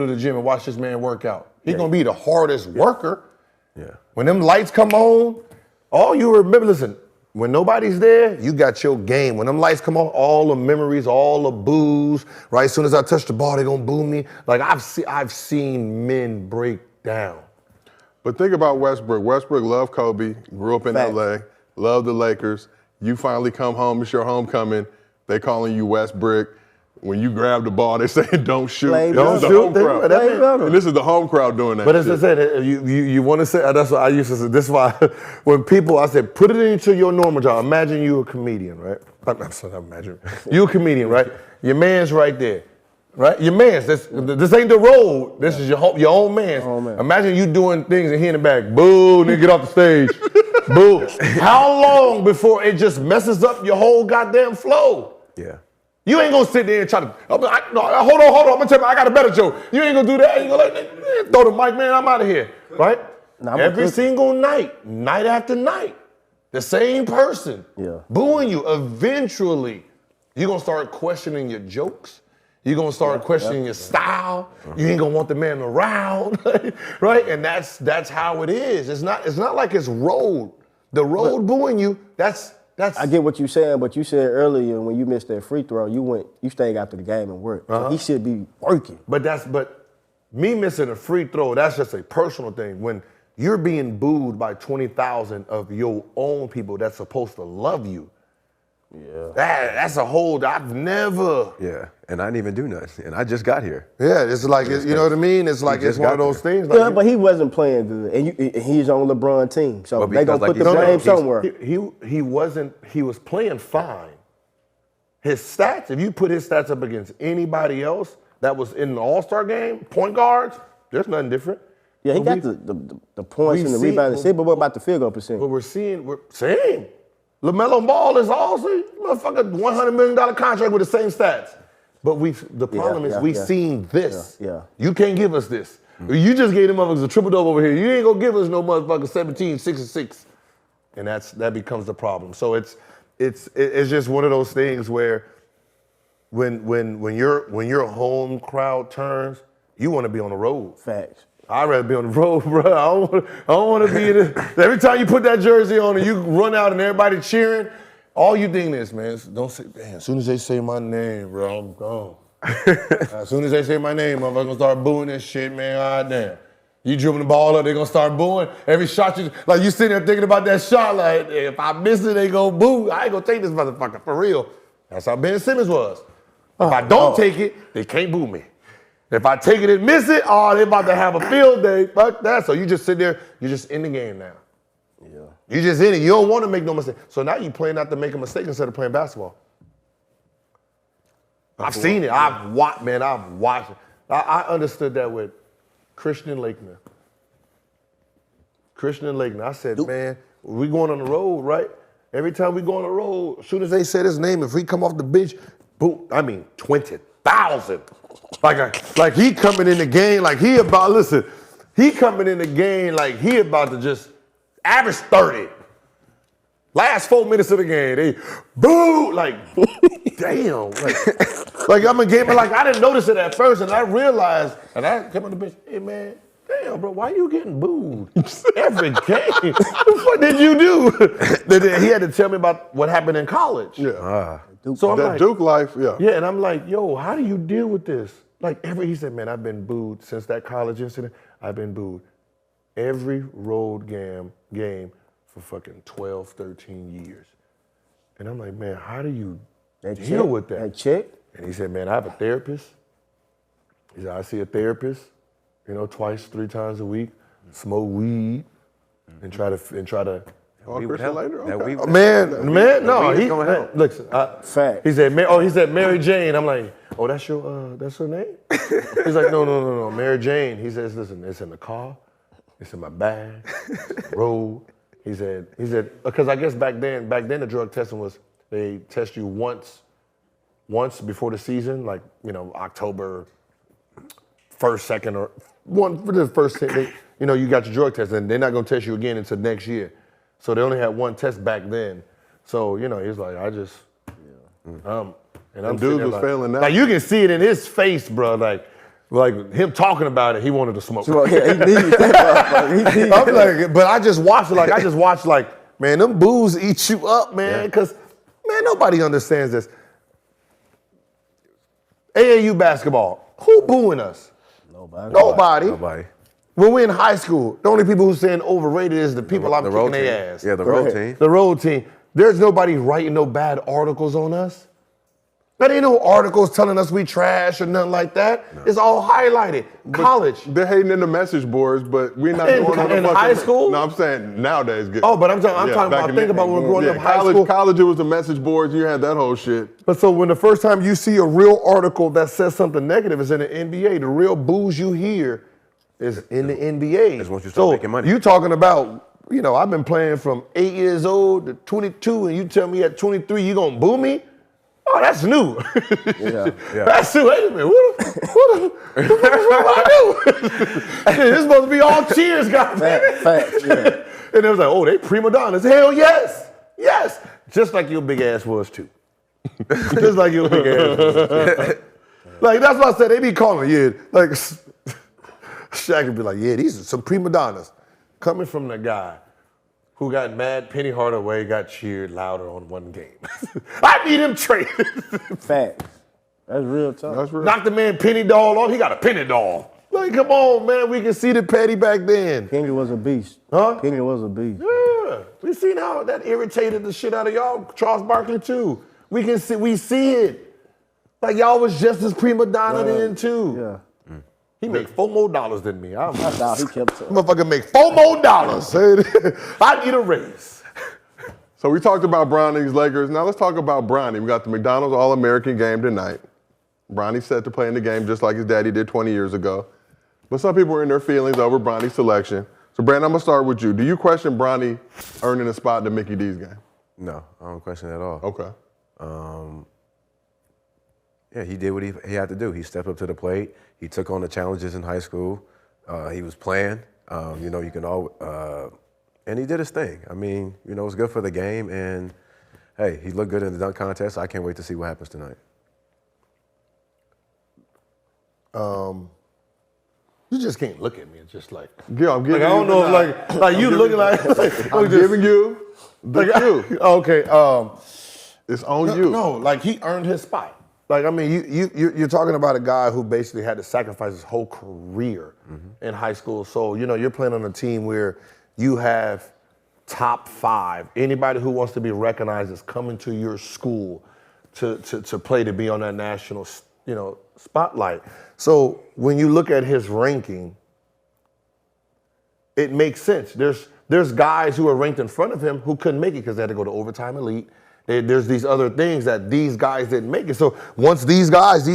the gym and watch this man work out. He's gonna be the hardest worker. Yeah. When them lights come on, All you remember, listen, when nobody's there, you got your game. When them lights come on, all the memories, all the boos, right? As soon as I touch the ball, they gonna boo me. Like I've seen men break down. But think about Westbrook. Westbrook loved Kobe, grew up in Facts. LA, loved the Lakers. You finally come home, it's your homecoming. They calling you Westbrook. When you grab the ball, they saying don't shoot. Play This is the Don't home shoot, crowd. play better. And this is the home crowd doing that But as I shit. said, you want to say, that's what I used to say. This is why when people, I said, put it into your normal job. Imagine you a comedian, right? I'm sorry, imagine. You a comedian, right? Your man's right there, right? Your man's, this ain't the road. This is your own man's. Own man. Imagine you doing things and he in the back, boo, nigga, get off the stage. Boo. How long before it just messes up your whole goddamn flow? Yeah. You ain't gonna sit there and try to, hold on, I'm gonna tell you, I got a better joke. You ain't gonna do that. You gonna like, man, throw the mic, man, I'm out of here, right? Nah, I'm Every a single night after night, the same person booing you. Eventually, you're gonna start questioning your jokes. You're gonna start questioning your style. You ain't gonna want the man around, right? And that's how it is. It's not like it's road. The road booing you, that's I get what you're saying, but you said earlier when you missed that free throw, you stayed after the game and worked. So he should be working. But me missing a free throw, that's just a personal thing. When you're being booed by 20,000 of your own people that's supposed to love you, that's a whole, I've never. Yeah, and I didn't even do nothing, and I just got here. Yeah, it's like, you know what I mean? It's like, it's one of those things. Yeah, Like, but he wasn't playing good, and he's on LeBron team, so Well, they gonna because put like the you blame said, somewhere. he was playing fine. His stats, if you put his stats up against anybody else that was in the All-Star game, point guards, there's nothing different. Yeah, he But got the points and the rebounds. But what about the field goal percentage? But we're same. LaMelo Ball is also motherfucker $100 million contract with the same stats. But the problem is we've seen this. Yeah. You can't give us this. You just gave them motherfuckers a triple double over here. You ain't gonna give us no motherfucker 17, 6 and 6. And that becomes the problem. So it's just one of those things where when your home crowd turns, you want to be on the road. Facts. I'd rather be on the road, bro. I don't want to be in it. Every time you put that jersey on and you run out and everybody cheering, all you think is, man, don't say, man, as soon as they say my name, bro, I'm gone. As soon as they say my name, I'm gonna start booing this shit, man. God damn. You dribbling the ball up, they gonna start booing. Every shot you sitting there thinking about that shot, like, if I miss it, they go boo. I ain't gonna take this motherfucker, for real. That's how Ben Simmons was. If I don't take it, they can't boo me. If I take it and miss it, they about to have a field day. Fuck that. So you just sit there, you're just in the game now. Yeah. You just in it. You don't want to make no mistake. So now you play not to make a mistake instead of playing basketball. I've seen it. I've watched it. I understood that with Christian Laettner. I said, man, we going on the road, right? Every time we go on the road, as soon as they said his name, if we come off the bench, boom, 20,000. Like he coming in the game like he about to just average 30. Last 4 minutes of the game, they boo, like, damn. Like I'm a gamer, like I didn't notice it at first, and I realized, and I came on the bench, hey man, damn, bro, why you getting booed every game? What did you do? He had to tell me about what happened in college. Yeah. So I'm That like, Duke life, yeah. yeah, and I'm like, yo, how do you deal with this? Like he said, man, I've been booed since that college incident. I've been booed every road game for fucking 12, 13 years. And I'm like, man, how do you deal with that? That check? And he said, man, I have a therapist. He said, I see a therapist, twice, 3 times a week, smoke weed, and try to. Oh, Christian Laettner? Okay. No, weed is gonna help. Listen, Fact. he said Mary Jane. I'm like, oh, that's her name? He's like, no, Mary Jane. He says, listen, it's in the car, it's in my bag, road. He said, because I guess back then the drug testing was, they test you once before the season, like, October 1st, 2nd, or one for the first, you got your drug test, and they're not gonna test you again until next year. So they only had one test back then. So, he was like, and I'm dudes there was like, failing now. like you can see it in his face, bro. Like him talking about it, he wanted to smoke. Well, yeah, he needs that motherfucker. I'm like, but I just watched it. Like I just watched like man, them boos eat you up, man, because, man, nobody understands this. AAU basketball, who booing us? Nobody. When we're in high school, the only people who saying overrated is the people I'm kicking their ass. Yeah, the road team. The road team. There's nobody writing no bad articles on us. There ain't no articles telling us we trash or nothing like that. No. It's all highlighted. College. They're hating in the message boards, but we're not going on in high school? No, I'm saying nowadays. Oh, but I'm talking about, think about when we were growing up high school. College, it was the message boards. You had that whole shit. But so when the first time you see a real article that says something negative is in the NBA, the real boos you hear is in the NBA. That's once you start making money. You talking about, you know, I've been playing from 8 years old to 22, and you tell me at 23 you gonna boo me? Oh, that's new. That's new. Wait a minute. What the I do? It's supposed to be all cheers, guys. Facts, yeah. And it was like, oh, they prima donnas. Hell yes. Yes. Just like your big ass was too. Just like your big ass was. Like, that's what I said. They be calling, like, Shaq would be like, yeah, these are some prima donnas. Coming from the guy who got mad, Penny Hardaway got cheered louder on one game. I need him traded. Facts. That's real talk. That's real. Knocked the man Penny Doll off. He got a Penny Doll. Like, come on, man. We can see the Petty back then. Penny was a beast. Huh? Penny was a beast. Yeah. We seen how that irritated the shit out of y'all. Charles Barkley, too. We see it. Like, y'all was just as prima donna then, too. Yeah. He make $4 more than me. I thought he kept talking. Motherfucker make $4 more. I need a raise. So we talked about Bronny's Lakers. Now let's talk about Bronny. We got the McDonald's All-American game tonight. Bronny's set to play in the game just like his daddy did 20 years ago. But some people are in their feelings over Bronny's selection. So Brandon, I'm gonna start with you. Do you question Bronny earning a spot in the Mickey D's game? No, I don't question it at all. Okay. Yeah, he did what he had to do. He stepped up to the plate. He took on the challenges in high school. He was playing. You can all, and he did his thing. I mean, it was good for the game. And hey, he looked good in the dunk contest. I can't wait to see what happens tonight. You just can't look at me. It's just like, Yeah, I'm giving I don't know if like you looking like I'm giving you the cue. Okay. It's on you. No, like he earned his spot. Like, I mean, you're talking about a guy who basically had to sacrifice his whole career in high school. So, you're playing on a team where you have top 5. Anybody who wants to be recognized is coming to your school to play, to be on that national, spotlight. So when you look at his ranking, it makes sense. There's guys who are ranked in front of him who couldn't make it because they had to go to overtime elite. There's these other things that these guys didn't make it. So once these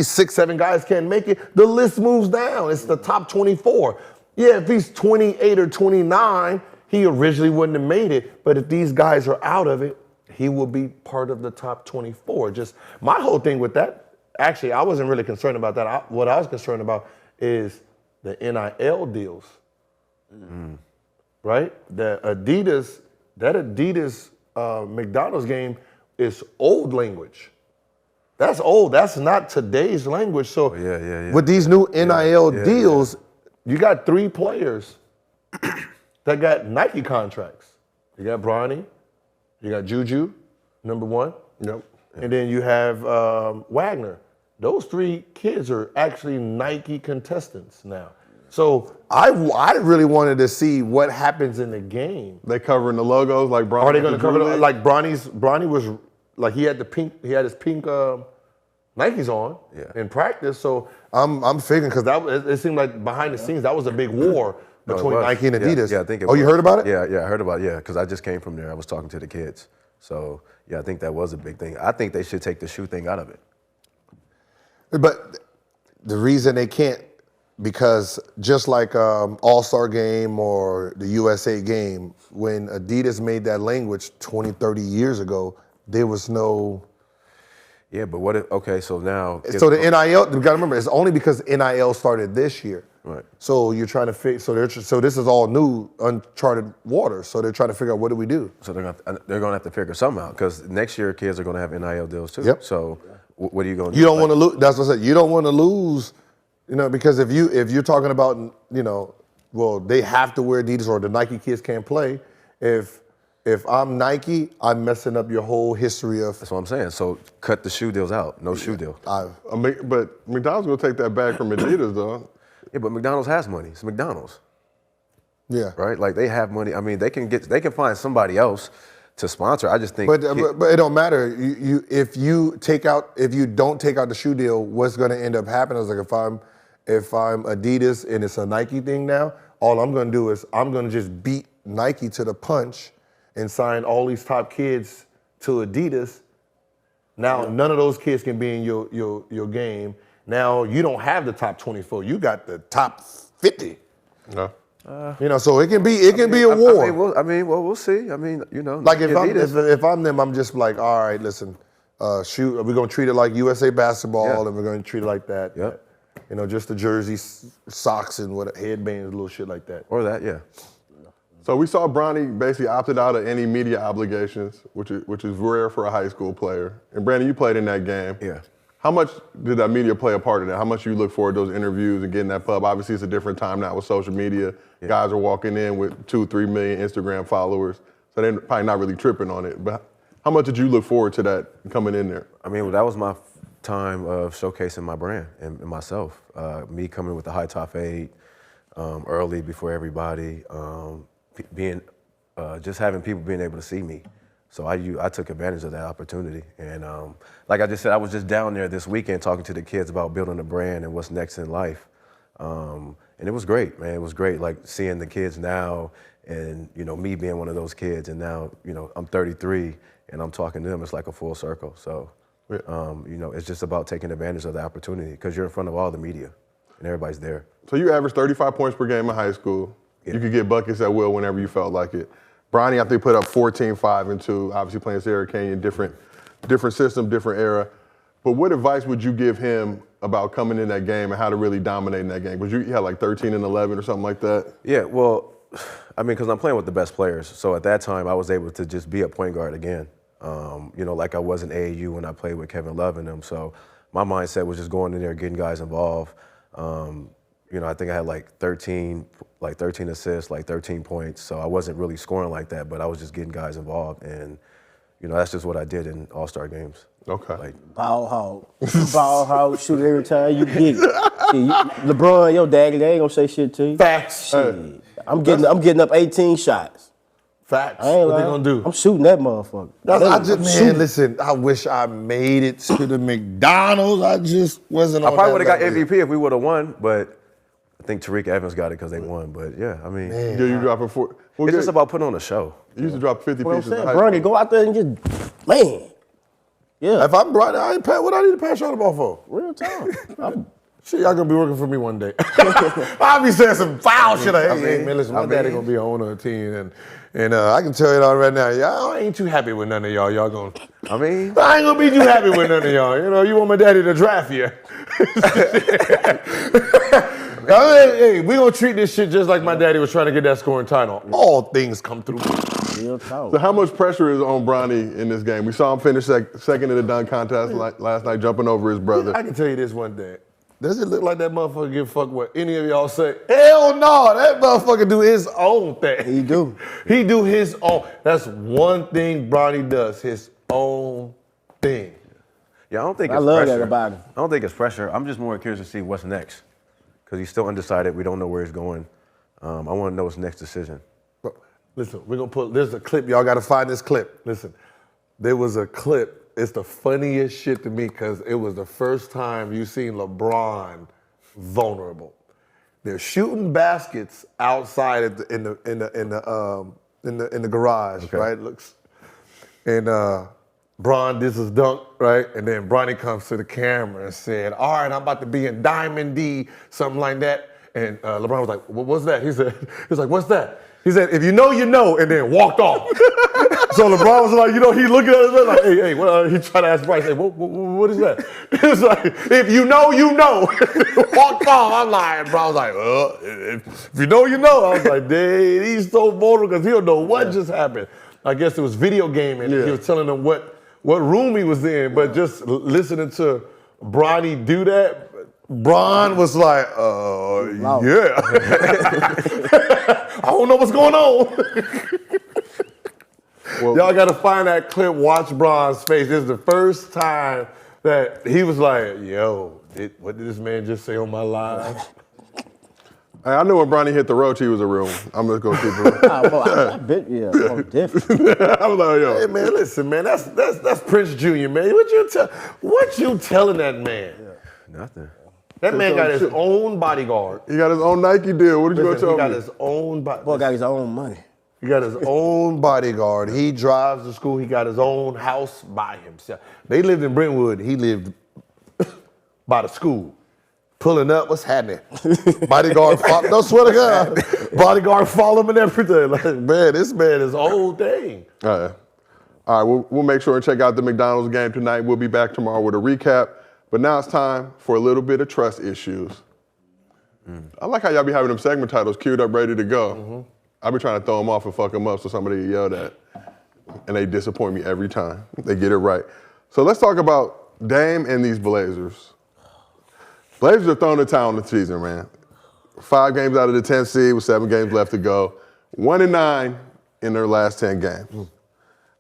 6, 7 guys can't make it, the list moves down. It's the top 24. Yeah, if he's 28 or 29, he originally wouldn't have made it. But if these guys are out of it, he will be part of the top 24. Just my whole thing with that, actually, I wasn't really concerned about that. What I was concerned about is the NIL deals, right? The Adidas McDonald's game is old language. That's old. That's not today's language. So with these new NIL deals, you got 3 players that got Nike contracts. You got Bronny, you got Juju, number 1. Yep. And then you have Wagner. Those 3 kids are actually Nike contestants now. So I really wanted to see what happens in the game. They covering the logos like Bronny. Are they going to cover the, like Bronny was like he had his pink Nikes on in practice. So I'm figuring because it seemed like behind the scenes that was a big war between Nike and Adidas. Yeah, I think it was. You heard about it? Yeah, I heard about it. Because I just came from there. I was talking to the kids. So yeah, I think that was a big thing. I think they should take the shoe thing out of it. But the reason they can't, because just like All-Star Game or the USA Game, when Adidas made that language 20, 30 years ago, there was no... Yeah, but what if, okay, so now... So the NIL, you gotta remember, it's only because NIL started this year. Right. So you're trying to figure, so this is all new, uncharted waters. So they're trying to figure out, what do we do? So they're gonna have to figure something out, because next year kids are gonna have NIL deals too. Yep. So what are you gonna do? You don't want to lose, that's what I said, you don't want to lose, because if you're talking about, well, they have to wear Adidas or the Nike kids can't play. If if I'm Nike, I'm messing up your whole history of. That's what I'm saying. So cut the shoe deals out. No shoe deal. But McDonald's gonna take that back from Adidas, though. Yeah, but McDonald's has money. It's McDonald's. Yeah. Right? Like they have money. I mean, they can find somebody else to sponsor. I just think. But it don't matter. If you don't take out the shoe deal, what's going to end up happening is like if I'm Adidas and it's a Nike thing now, all I'm going to do is I'm going to just beat Nike to the punch and sign all these top kids to Adidas. Now none of those kids can be in your game. Now you don't have the top 24. You got the top 50. No. So it can be a war. We'll see. Like if I'm them, I'm just like, all right, listen, we're gonna treat it like USA basketball, and we're gonna treat it like that. Yep. Just the jerseys, socks, and headbands, little shit like that. Or that, yeah. So we saw Bronny basically opted out of any media obligations, which is rare for a high school player. And Brandon, you played in that game. Yeah. How much did that media play a part in that? How much you look forward to those interviews and getting that pub? Obviously, it's a different time now with social media. Yeah. Guys are walking in with 2-3 million Instagram followers, so they're probably not really tripping on it. But how much did you look forward to that coming in there? That was my time of showcasing my brand and myself. Me coming with the high top fade early before everybody, just having people being able to see me. So I took advantage of that opportunity. And like I just said, I was just down there this weekend talking to the kids about building a brand and what's next in life. And it was great, man. It was great, like seeing the kids now and, me being one of those kids. And now, I'm 33 and I'm talking to them. It's like a full circle. So, it's just about taking advantage of the opportunity because you're in front of all the media and everybody's there. So you averaged 35 points per game in high school. Yeah. You could get buckets at will whenever you felt like it. Bronny, I think, put up 14, 5, and 2, obviously playing Sarah Canyon, different system, different era. But what advice would you give him about coming in that game and how to really dominate in that game? Because you had like 13 and 11 or something like that? Yeah, well, because I'm playing with the best players. So at that time, I was able to just be a point guard again. Like I was in AAU when I played with Kevin Love and them. So my mindset was just going in there, getting guys involved. I think I had like 13 assists, like 13 points. So I wasn't really scoring like that, but I was just getting guys involved. And, that's just what I did in All-Star games. Okay. Ball hog, shoot it every time you get it. LeBron, your daddy, they ain't gonna say shit to you. Facts. Shit. I'm getting up 18 shots. Facts. I ain't what lying. they gonna do? I'm shooting that motherfucker. Listen, I wish I made it to the McDonald's. I just wasn't on I probably would have got level. MVP if we would have won, but I think Tariq Evans got it because they won. But yeah, Yeah, you dropping 4. It's just about putting on a show. You used to drop 50 What I'm pieces in saying, high Bronny, school. go out there and just, man. Yeah. If I'm Bronny, what I need to pass y'all the ball for? Real time. Shit, y'all gonna be working for me one day. I'll be saying some foul shit. Like, hey, man, listen, my daddy gonna be an owner of a team, and I can tell you all right now, y'all ain't too happy with none of y'all. Y'all gonna, I ain't gonna be too happy with none of y'all. You want my daddy to draft you. Hey, we gonna treat this shit just like my daddy was trying to get that scoring title. All things come through. Real talk. So how much pressure is on Bronny in this game? We saw him finish second in the dunk contest last night, jumping over his brother. I can tell you this one day. Does it look like that motherfucker give a fuck what any of y'all say? Hell no, that motherfucker do his own thing. He do. He do his own. That's one thing Bronny does, his own thing. Yeah, I don't think I it's love pressure. that about him. I don't think it's pressure. I'm just more curious to see what's next because he's still undecided. We don't know where he's going. I want to know his next decision. Listen, there's a clip. Y'all got to find this clip. Listen, there was a clip. It's the funniest shit to me because it was the first time you seen LeBron vulnerable. They're shooting baskets outside in the garage, okay. Right? Bron, this is dunk, right? And then Bronny comes to the camera and said, all right, I'm about to be in Diamond D, something like that. And LeBron was like, what's that? He was like, what's that? He said, if you know, you know, and then walked off. So LeBron was like, he looking at us like, hey, what? He tried to ask Bryce, hey, what is that? He was like, if you know, you know. Walked off. I'm like, bro, I was like, if you know, you know. I was like, dang, he's so vulnerable because he don't know what just happened. I guess it was video gaming. Yeah. He was telling them what room he was in, but just listening to Bronny do that, Bron was like, yeah. I don't know what's going on. Y'all got to find that clip, watch Bron's face. This is the first time that he was like, yo, what did this man just say on my live? Hey, I knew when Bronny hit the roach, he was a real one. I'm just gonna keep it. I bet, yeah, definitely. I'm like, yo. Hey man, listen, man, that's Prince Jr., man. What you telling that man? Nothing. That man got his own bodyguard. He got his own Nike deal. What did you gonna tell He got me? his own Boy got his own money. He got his own bodyguard. He drives to school. He got his own house by himself. They lived in Brentwood. He lived by the school. Pulling up, what's happening? Bodyguard, no, swear to God. Bodyguard follow him and everything. Like, man, this man is whole thing. All right, we'll make sure and check out the McDonald's game tonight. We'll be back tomorrow with a recap. But now it's time for a little bit of trust issues. I like how y'all be having them segment titles queued up, ready to go. I be trying to throw them off and fuck them up so somebody get yelled at. And they disappoint me every time. They get it right. So let's talk about Dame and these Blazers. Blazers are throwing the towel in the season, man. 5 games out of the 10th seed with 7 games left to go. 1-9 in their last 10 games.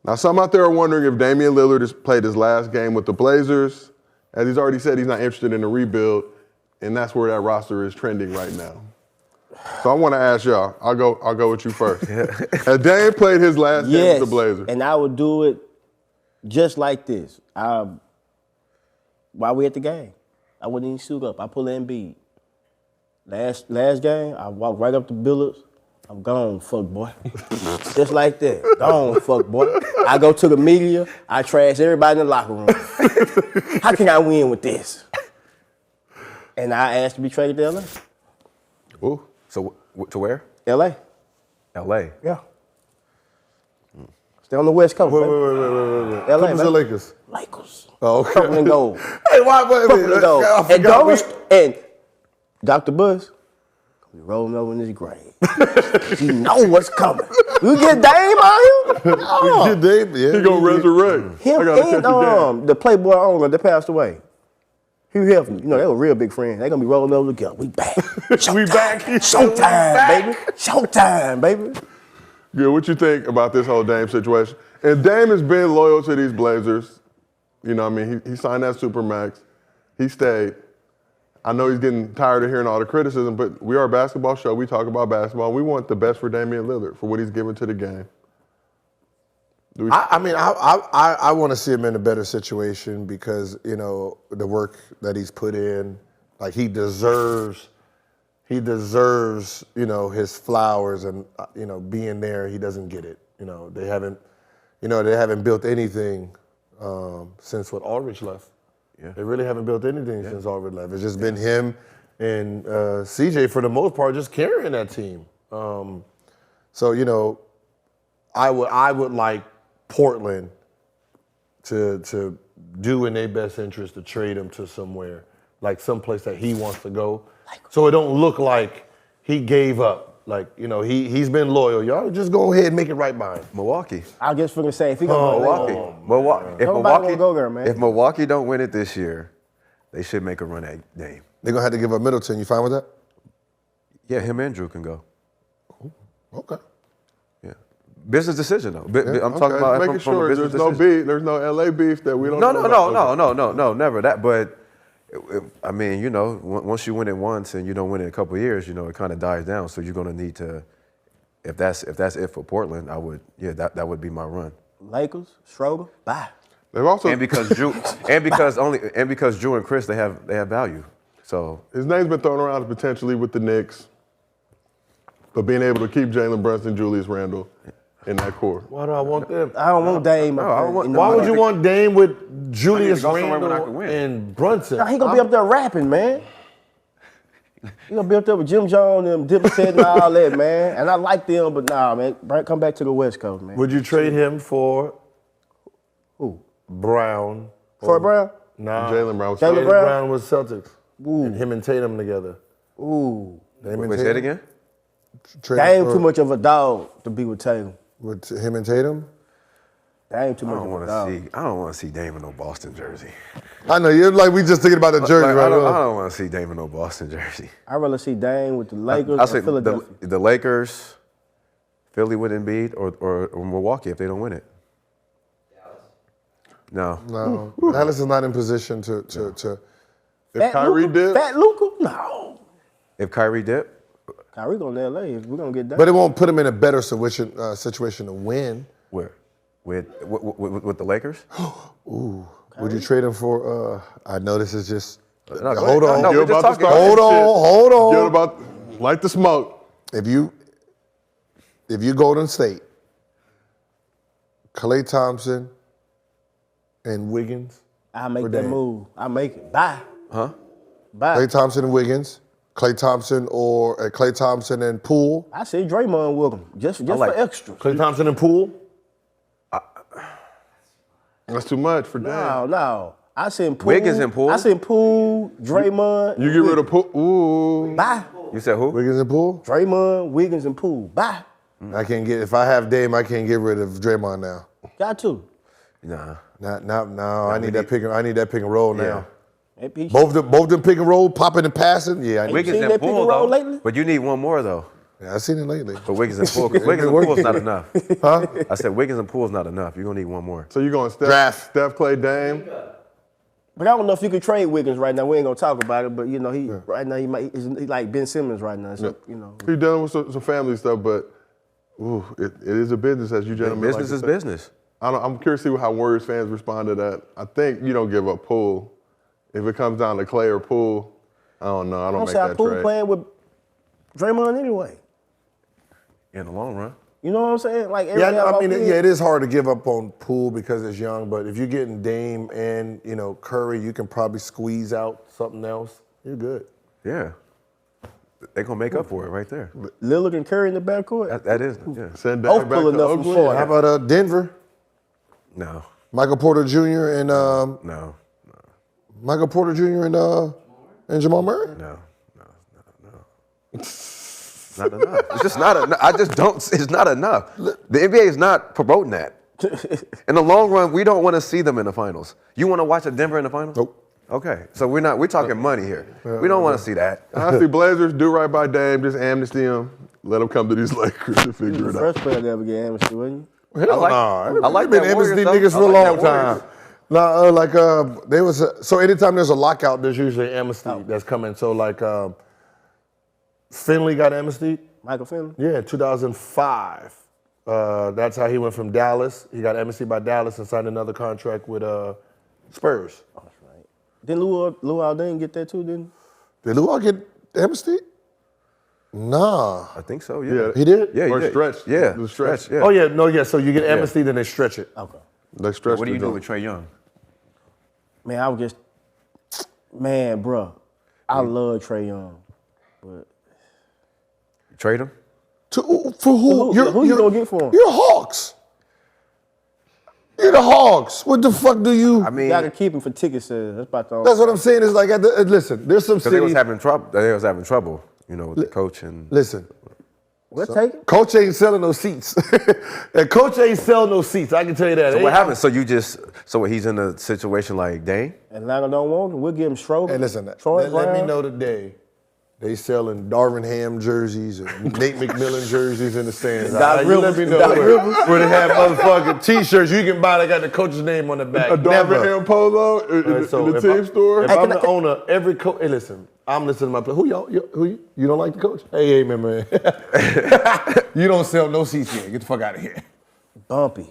Now, some out there are wondering if Damian Lillard has played his last game with the Blazers. As he's already said, he's not interested in the rebuild, and that's where that roster is trending right now. So I want to ask y'all. I'll go with you first. Has Dame played his last game with the Blazers? And I would do it just like this. While we at the game, I wouldn't even suit up. I pull Embiid. Last game, I walk right up to Billups. I'm gone, fuck boy. Just like that. Gone, fuck boy. I go to the media. I trash everybody in the locker room. How can I win with this? And I asked to be traded to LA. Ooh. So to where? LA. LA. Yeah. Stay on the West Coast. Wait. LA, Clippers or Lakers? Lakers. Oh, okay. Purple and gold. Hey, wait. Purple and gold. I And forgot and Dr. Bush, we rolling over in his grave. You know what's coming. You get Dame out here? Oh. Get Dame, yeah. He gonna resurrect. Him I gotta catch you and the Playboy owner that passed away. Hugh Hefner, you know, they were real big friends. They gonna be rolling over together. We back. We back. Showtime, baby. Showtime, baby. Yeah, what you think about this whole Dame situation? And Dame has been loyal to these Blazers. You know what I mean? He signed that Supermax. He stayed. I know he's getting tired of hearing all the criticism, but we are a basketball show. We talk about basketball. We want the best for Damian Lillard, for what he's given to the game. I want to see him in a better situation because, you know, the work that he's put in, like he deserves, you know, his flowers and, you know, being there, he doesn't get it. You know, they haven't built anything since Aldridge left. Yeah. They really haven't built anything since Aldridge left. It's just been him and CJ for the most part just carrying that team. So, you know, I would like Portland to do in their best interest to trade him to somewhere, like someplace that he wants to go. So it don't look like he gave up. Like, you know, he's been loyal. Y'all just go ahead and make it right by him. Milwaukee. I guess for the same. If he gonna Milwaukee. Nobody go there, man. If Milwaukee don't win it this year, they should make a run at Dame. They're going to have to give up Middleton. You fine with that? Yeah, him and Drew can go. Okay. Yeah. Business decision, though. I'm talking about making from sure a business there's no decision. beef, there's no LA beef that we don't know about. No, never that. But, I mean, you know, once you win it once and you don't win it in a couple of years, you know, it kind of dies down. So you're going to need to, if that's it for Portland, that would be my run. Lakers, Schroeder, bye. They've also And because Drew and Chris, they have value. So his name's been thrown around potentially with the Knicks, but being able to keep Jalen Brunson, Julius Randle in that core. Why do I want them? I don't want Dame. Why would you want Dame with Julius go somewhere when I Randle can win. and Brunson? Nah, he gonna be up there rapping, man. He gonna be up there with Jim Jones and Dipset and all that, man. And I like them, but nah, man. Come back to the West Coast, man. Would you trade him for Who? Brown? Troy Brown? Nah. Jalen Brown. Jalen Jaylen Brown? Brown was Celtics. And him and Tatum together. Ooh. Dame and wait, say it again? Dame too much of a dog to be with Tatum. With him and Tatum? Dame too I much don't of want a to dog. see. I don't want to see Dame in no Boston jersey. I know, you're like, we just thinking about the jersey Like, right I now. don't want to see Dame in no Boston jersey. I'd rather see Dame with the Lakers I or say Philadelphia. the Lakers, Philly with Embiid or Milwaukee if they don't win it. No. No, Dallas is not in position to. If Kyrie did, Fat Luka? No. If Kyrie did, Kyrie going to LA. We're going to get that. But it won't put him in a better situation to win. where? With the Lakers? Ooh, would you trade him for? I know this is just. No, hold on. No, we're just talking. Hold on. Get about light the smoke. If you Golden State, Klay Thompson, and Wiggins. I'll make for that Dame. move. I'll make it. Bye. Huh? Bye. Klay Thompson and Wiggins. Klay Thompson and Poole. I say Draymond with him, just like- for extra. Klay Thompson and Poole. That's too much for Dame. No. I send Poole. Wiggins and Poole? I send Poole, Draymond. You get rid of Poole. Ooh. Bye. You said who? Wiggins and Poole. Draymond, Wiggins, and Poole. Bye. I can't get. If I have Dame, I can't get rid of Draymond now. Got to. Nah. No. I need that pick and roll now. That piece- Both them pick and roll, popping and passing. Yeah, I need. Wiggins seen and that pick Poole and roll though. lately? But you need one more though. Yeah, I've seen it lately. But Wiggins and Poole. Wiggins and Poole's not enough. Huh? I said Wiggins and Poole's not enough. You're gonna need one more. So you going Draft. Steph, Clay, Dame? But I don't know if you can trade Wiggins right now. We ain't gonna talk about it. But you know, right now he's like Ben Simmons right now. So you know, He's dealing with some family stuff, but it is a business, as you gentlemen. Business like is to say. business. I'm curious to see how Warriors fans respond to that. I think you don't give up Poole. If it comes down to Clay or Poole, I don't know. I don't I'm make saying that Poole trade. playing with Draymond anyway. In the long run. You know what I'm saying? Like Yeah, every I mean, it is hard to give up on Poole because it's young. But if you're getting Dame and Curry, you can probably squeeze out something else. You're good. Yeah. They're gonna make up for it right there. Lillard and Curry in the backcourt. That is. Yeah. Send Both Dame back pulling to up from Oakland. Florida. How about Denver? No. Michael Porter Jr. and No. Michael Porter Jr. and Jamal Murray. No. Not enough. It's just not enough. I just don't. It's not enough. The NBA is not promoting that. In the long run, we don't want to see them in the finals. You want to watch a Denver in the finals? Nope. Okay, so we're talking money here. We don't want to see that. Honestly, Blazers do right by Dame. Just amnesty him. Let him come to these Lakers to figure The it out. first player to ever get amnesty, wasn't Hell like- nah. I like been that Warriors amnesty stuff. niggas for a I like long that time. Nah, so anytime there's a lockout, there's usually amnesty that's coming. So like Finley got amnesty. Michael Finley? Yeah, 2005. That's how he went from Dallas. He got amnesty by Dallas and signed another contract with Spurs. That's right. Didn't Lou Alding get that too, didn't he? Did Luau get amnesty? Nah. I think so. Yeah. Yeah. He did? Yeah. Or he did. stretched. Yeah. The stretch. Yeah. Oh, yeah. No, yeah. So you get amnesty, then they stretch it. Okay. They stretched What do you the do joint. with Trae Young? Man, I was just, bro, I love Trae Young, but Trade him? For who? Who you gonna get for him? You're Hawks. You're the Hawks. What the fuck do you? I mean, You gotta keep him for ticket sales. That's about the That's what I'm saying. Is like, listen, there's some because they was cities. having trouble. They was having trouble, with the coach and. Listen, We'll take it. coach ain't selling no seats. And coach ain't selling no seats. I can tell you that. So what happened? So he's in a situation like Dame? Atlanta don't want him. We'll give him Schroeder. Hey, listen, Troy let me Brown. know today. They selling Darvin Ham jerseys and Nate McMillan jerseys in the stands. Doc You let Rivers. me know Doc where they have motherfucking T-shirts you can buy that got the coach's name on the back. A Never. Darvin Ham polo in Right, so the if team store? If I'm the owner, every coach. Hey, listen, I'm listening to my play. Who y'all? Who you? You don't like the coach? Hey, man. You don't sell no seats here. Get the fuck out of here. Bumpy.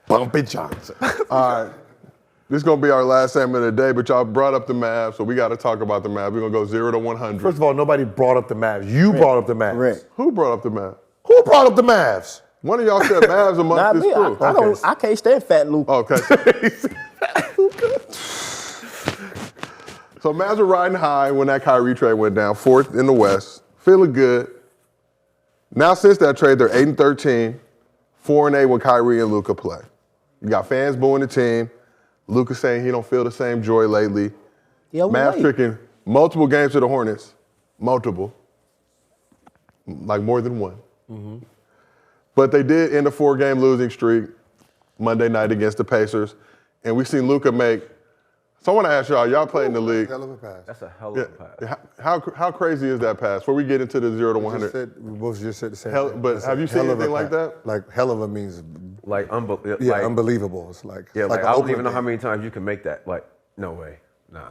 Bumpy Johnson. All right. This is going to be our last segment of the day, but y'all brought up the Mavs, so we got to talk about the Mavs. We're going to go 0 to 100. First of all, nobody brought up the Mavs. You brought up the Mavs. Correct. Who brought up the Mavs? Who brought up the Mavs? One of y'all said Mavs Not amongst me. this crew. I can't stand Fat Luke. Okay. So Mavs were riding high when that Kyrie trade went down, 4th in the West, feeling good. Now since that trade, they're 8-13, 4-8 when Kyrie and Luka play. You got fans booing the team. Luka saying he don't feel the same joy lately. Yeah, Mavs wait. tricking multiple games to the Hornets, multiple, like more than one. But they did end a 4-game losing streak Monday night against the Pacers, and we've seen Luka make So I want to ask y'all played in the league. Hell of a pass. That's a hell of a pass. Yeah. How crazy is that pass? Before we get into the 0 to 100. We both just said the same Hell, thing. but It's have a you seen hell of a anything like pass. that? Like hell of a means, Like, unbelievable. It's like Yeah, it's like an I don't Oakland even know how thing. many times you can make that. Like, no way. Nah.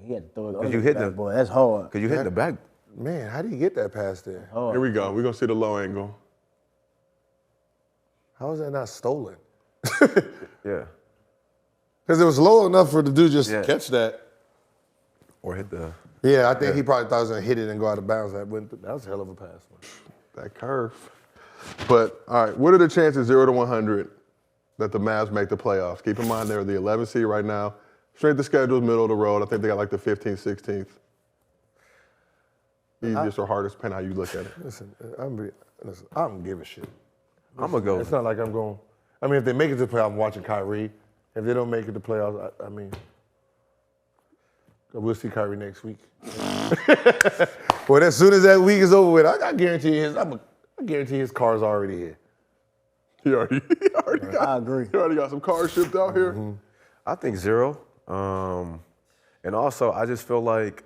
He had to throw it Cause under you hit the the- backboard. That's hard. Because you hit the back. Man, how do you get that pass there? Here we go. We're going to see the low angle. How is that not stolen? Yeah. Because it was low enough for the dude just Yeah. to catch that. Or hit the. Yeah, I think he probably thought he was gonna hit it and go out of bounds. That was a hell of a pass. Man. That curve. But, all right, what are the chances 0 to 100 that the Mavs make the playoffs? Keep in mind they're the 11th seed right now. Strength of schedule is middle of the road. I think they got like the 15th, 16th. Easiest or hardest, depending how you look at it. Listen, I don't give a shit. I'm going to go. It's not like I'm going. I mean, if they make it to the playoffs, I'm watching Kyrie. If they don't make it to the playoffs, I mean, we'll see Kyrie next week. Well, as soon as that week is over with, I guarantee his car's already here. He already got, I agree. He already got some cars shipped out here. I think 0. And also, I just feel like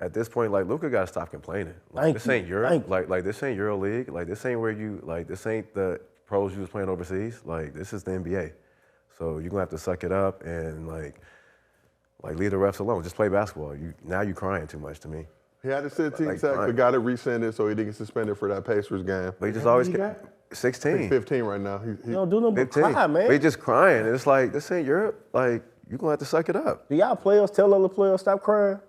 at this point, like Luka got to stop complaining. Like, Thank this you. ain't Europe. Thank you. Like this ain't Euro League. Like this ain't where you like this ain't the pros you was playing overseas. Like this is the NBA. So you're gonna have to suck it up and like leave the refs alone. Just play basketball. Now you crying too much to me. He had to sit team Like, sack, right. but got it rescinded so he didn't get suspended for that Pacers game. But he just always many get you 16. 15 right now. He You don't do nothing but 15. cry, man. But he just crying. It's like this ain't Europe. Like you're gonna have to suck it up. Do y'all players tell other players stop crying?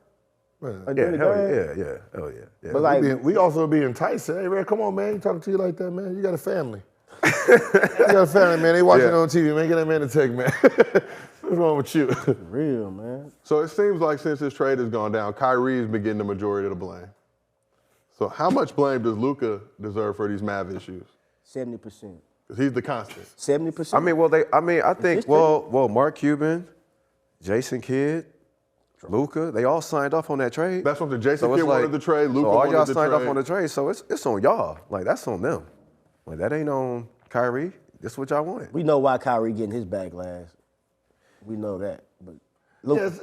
Like, Yeah, during the hell game? yeah. Hell yeah. But like, We also be enticed. Hey, man, come on, man. You talking to you like that, man? You got a family. You got a family, man. They watching it on TV, man. Get that man a take, man. What's wrong with you? real, man. So it seems like since this trade has gone down, Kyrie's been getting the majority of the blame. So how much blame does Luka deserve for these Mav issues? 70%. Because he's the constant. 70%. I think, his well, Mark Cuban, Jason Kidd, Luka, they all signed off on that trade. That's what the Jason it's Kidd wanted the trade, Luka so all wanted y'all the signed off trade. on the trade, so it's on y'all. Like, that's on them. Like, that ain't on Kyrie. That's what y'all wanted. we know why Kyrie getting his backlash. We know that. But look, Yes,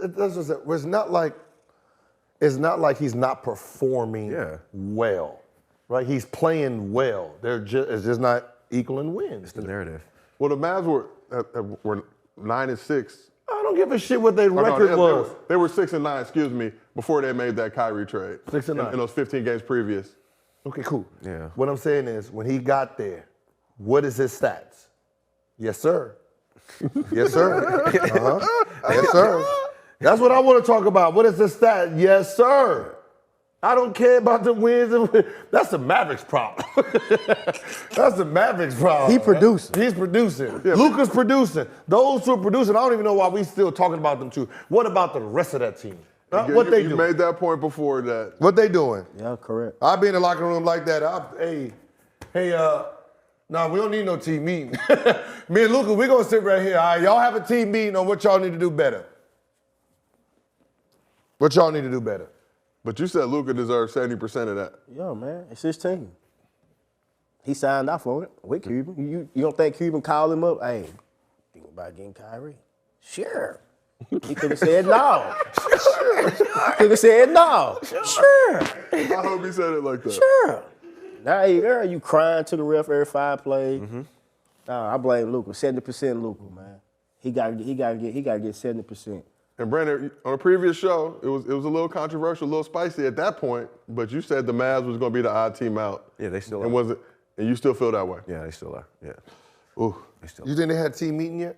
it's not like he's not performing well, right? He's playing well. It's just not equaling wins. It's the narrative. Well, the Mavs were 9-6. I don't give a shit what their Oh, no, record was. They were 6-9, excuse me, before they made that Kyrie trade. 6-9. In those 15 games previous. Okay, cool. Yeah. What I'm saying is, when he got there, what is his stats? Yes, sir. Yes, sir. Yes, sir. That's what I want to talk about. What is the stat? Yes, sir. I don't care about the wins. That's the Mavericks problem. That's the Mavericks problem. He producing. He's producing. Luka's producing. Those two are producing. I don't even know why we still talking about them two. What about the rest of that team? What they You doing? made that point before that. What they doing? yeah, correct. I'll be in the locker room like that. Nah, we don't need no team meeting. Me and Luka, we're gonna sit right here. All right, y'all have a team meeting on what y'all need to do better. What y'all need to do better. But you said Luka deserves 70% of that. Yeah, man, it's his team. He signed off on it with Cuban. You don't think Cuban called him up? Hey, think about getting Kyrie? Sure. He could have said no. Sure. Could have said no. Sure. I hope he said it like that. Sure. Now you crying to the ref every 5 plays. Nah, I blame Luka. 70% Luka, man. He gotta get 70%. And Brandon, on a previous show, it was a little controversial, a little spicy at that point, but you said the Mavs was going to be the odd team out. Yeah, they still and are. And you still feel that way? Yeah, they still are. Yeah. Ooh. They still You think they had a team meeting yet?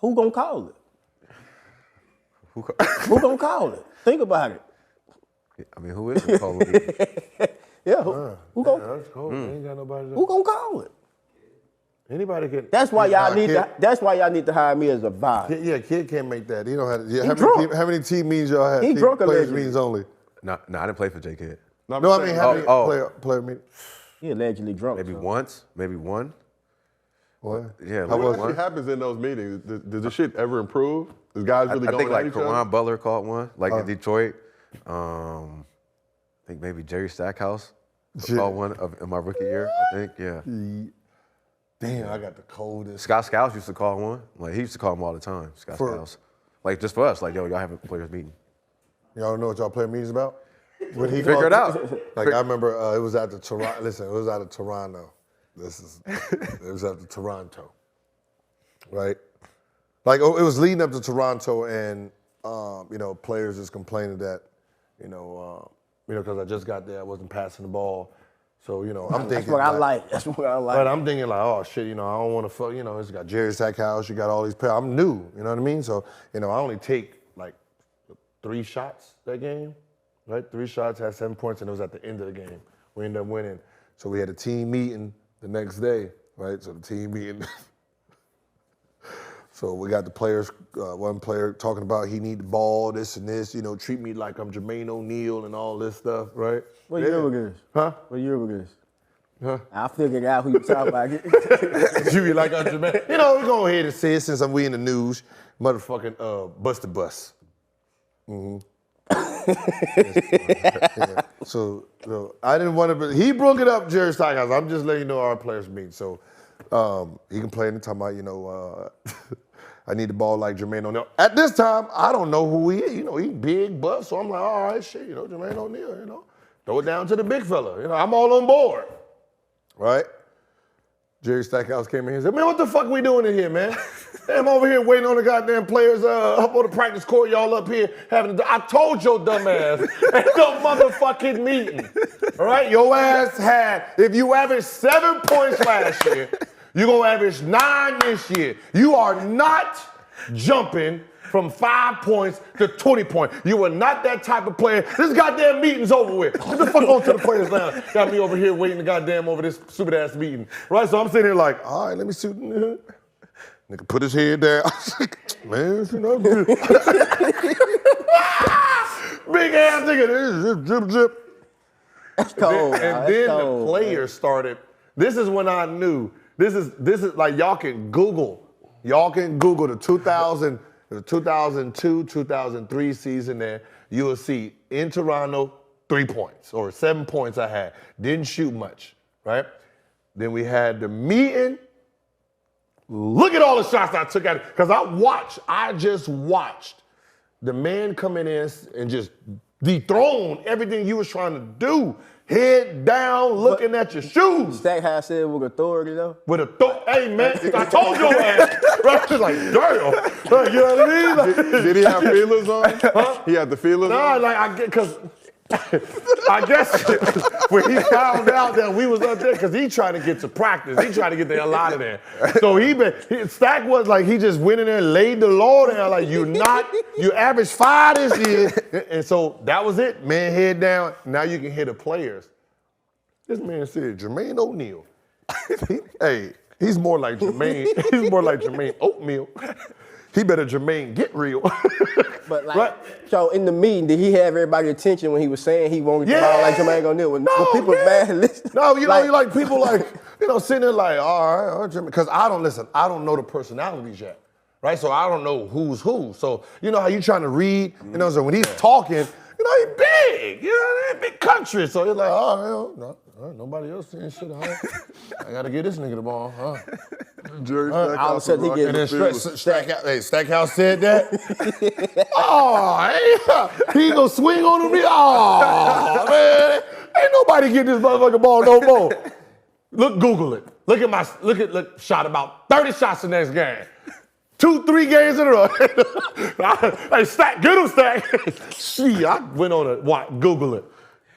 Who gonna call it? Who gonna call it? Think about it. I mean, who is the call it? Yeah, who gonna That's cool. They ain't got nobody. who gonna call it? Anybody can. That's why y'all need Kid, to. That's why y'all need to hire me as a advisor. Yeah, Kid can't make that. He don't have. Yeah, drunk. how many team meetings y'all had? He Team drunk players allegedly. meetings only. No, I didn't play for J. Kidd. No, I mean how many player meetings? He allegedly drunk. Maybe so. once, maybe one. What? Yeah, What like actually happens in those meetings? Does the shit ever improve? Does guys really I go think at like each other? Karan Butler caught one, like in Detroit. I think maybe Jerry Stackhouse caught one in my rookie year. I think, yeah. Damn, I got the coldest. Scott Skiles used to call one. Like, he used to call them all the time, Scott Skiles. Like, just for us, like, yo, y'all have a players meeting. Y'all don't know what y'all player meetings about? When he Figure it out. Like, I remember it was at the Toronto. Listen, it was out of Toronto. It was at the Toronto, right? Like, it was leading up to Toronto, and players is complaining that, because I just got there, I wasn't passing the ball. So, I'm thinking. That's what I like. That's what I like. But I'm thinking like, oh shit, I don't want to fuck. It's got Jerry Stackhouse, you got all these players. I'm new, you know what I mean? So, I only take like 3 shots that game, right? 3 shots, had 7 points, and it was at the end of the game. We ended up winning. So we had a team meeting the next day, right? So the team meeting. So we got the players, one player talking about he need the ball, this and this, treat me like I'm Jermaine O'Neal and all this stuff, right? What year was this? Huh? What year was this? Huh? I figured out who you talking about. You be like I'm Jermaine. We go ahead and say it since we in the news. Motherfucking Bust the Bus. Mm-hmm. Yeah. So I didn't want to, but he broke it up, Jerry Stackhouse. I'm just letting you know our players meet. So he complaining, talking about, I need the ball like Jermaine O'Neal. At this time, I don't know who he is. He big buff, so I'm like, all right, shit, Jermaine O'Neal, throw it down to the big fella. I'm all on board, right? Jerry Stackhouse came in here and said, man, what the fuck we doing in here, man? I'm over here waiting on the goddamn players up on the practice court, y'all up here having I told your dumb ass at no motherfucking meeting, all right? Your ass had, if you averaged 7 points last year, you're going to average 9 this year. You are not jumping from 5 points to 20 points. You are not that type of player. This goddamn meeting's over with. Get the fuck on to the players now. Got me over here waiting to goddamn over this stupid ass meeting. Right? So I'm sitting here like, all right, let me shoot. Nigga put his head down. Man, it's not good. Big ass nigga. Zip, zip. That's cold. And then the players started. This is when I knew. This is like y'all can Google the 2002, 2003 season there. You will see in Toronto 3 points or 7 points I had. Didn't shoot much, right? Then we had the meeting. Look at all the shots I took at it. Because I just watched the man coming in and just dethrone everything you was trying to do. Head down, looking at your shoes. Stackhouse said with authority, though? With hey, man, I told your ass. Right? Just like, damn. Like, you know what I mean? Like, Did he have feelers on? Huh? He had the feelers on? No, because I guess when he found out that we was up there, because he trying to get to practice. He trying to get the hell out of there. So Stack was like, he just went in there and laid the law down. Like, you averaged 5 this year. And so that was it. Man, head down. Now you can hear the players. This man said, Jermaine O'Neal. Hey, he's more like Jermaine. He's more like Jermaine Oatmeal. He better Jermaine get real. But like, right? So in the meeting, did he have everybody's attention when he was saying he wanted to ball like Jermaine O'Neal? When people mad, listen. No, you like people like, sitting there like, all right, because I don't know the personalities yet, right? So I don't know who's who. So you know how you trying to read, so when he's talking, he big, big country. So you're like, oh, no, nobody else saying shit, huh? I gotta get this nigga the ball, huh? Jerry all of a sudden he gets Stackhouse said that. Oh, he gonna swing on me. Oh, man, ain't nobody getting this motherfucking ball no more. Look, Google it. Look, shot about 30 shots the next game. 2-3 games in a row. Hey, Stack, get him, Stack. Shit, I went on Google it.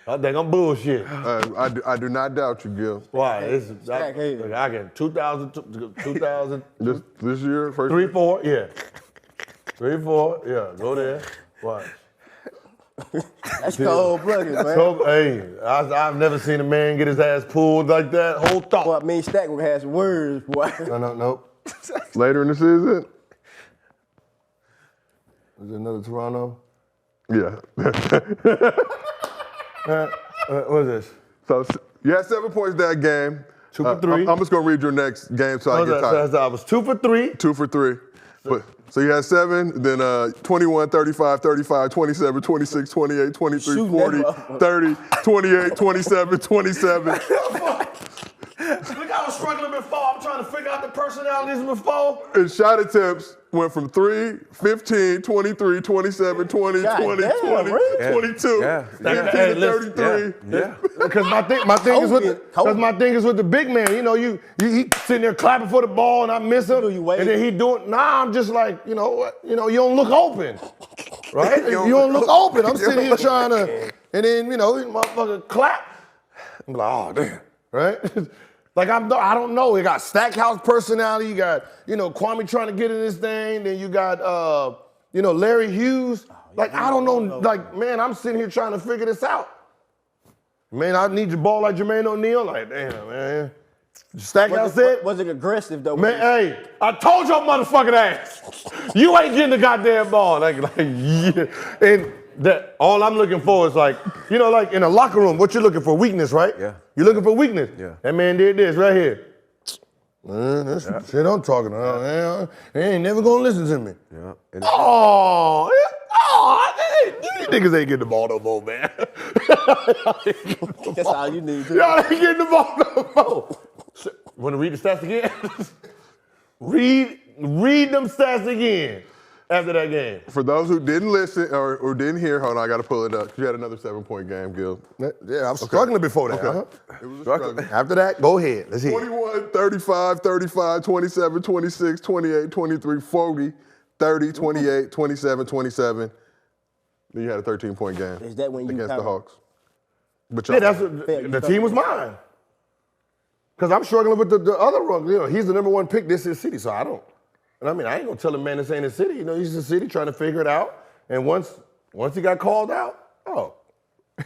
I think I'm bullshit. I do not doubt you, Gil. Why? I get 2000. This year, first 3, 4, yeah. 3, 4, yeah. Go there. Watch. That's cold blooded, man. So, hey, I've never seen a man get his ass pulled like that. Whole thought. Boy, me and Stack has words, boy. No. Later in the season? Is it another Toronto? Yeah. What is this? So you had 7 points that game. 2 for 3. I'm just gonna read your next game so I get tired. I was 2 for 3. 2 for 3. So you had 7, then 21, 35, 35, 27, 26, 28, 23, 40, 30, 28, 27, 27. Look, I was struggling before. I'm trying to figure out the personalities before. And shot attempts went from 3, 15, 23, 27, 20, God 20, damn, 20, really? 22, Yeah. 15 Hey, to listen, 33. Yeah. Because my thing is with the big man. You know, he sitting there clapping for the ball and I miss him. Do you wait? And then he doing. Nah, I'm just like, you know what? You know, you don't look open, right? you don't look open. I'm sitting here trying to, and then you know, this motherfucker clap. I'm like, oh damn, right? Like I don't know. You got Stackhouse personality. You got Kwame trying to get in this thing. Then you got Larry Hughes. Like I don't know. Like man, I'm sitting here trying to figure this out. Man, I need your ball like Jermaine O'Neal. Like damn, man. Stackhouse said. Was it aggressive though? Man, hey, I told your motherfucking ass, you ain't getting the goddamn ball. Like yeah. And that all I'm looking for is like in a locker room, what you looking for? Weakness, right? Yeah. You're looking for weakness. Yeah. That man did this right here. Man, that's the shit I'm talking about. Man. They ain't never gonna listen to me. Yeah. And These niggas ain't getting the ball no more, man. That's all you need to. Y'all ain't getting the ball no more. Want to read the stats again? read them stats again after that game. For those who didn't listen or didn't hear, hold on, I got to pull it up. You had another 7-point game, Gil. Yeah, I was struggling before that. Okay. Huh? It was a struggle. After that, go ahead. Let's hear it. 21, 35, 35, 27, 26, 28, 23, 40, 30, 28, 27, 27. Then you had a 13-point game. Is that when you against the kinda- Hawks? But Yeah, y'all, the team was mine. Because I'm struggling with the other run. He's the number one pick. This is city, so I don't. And I mean, I ain't gonna tell a man this ain't his city. He's the city trying to figure it out. And once he got called out,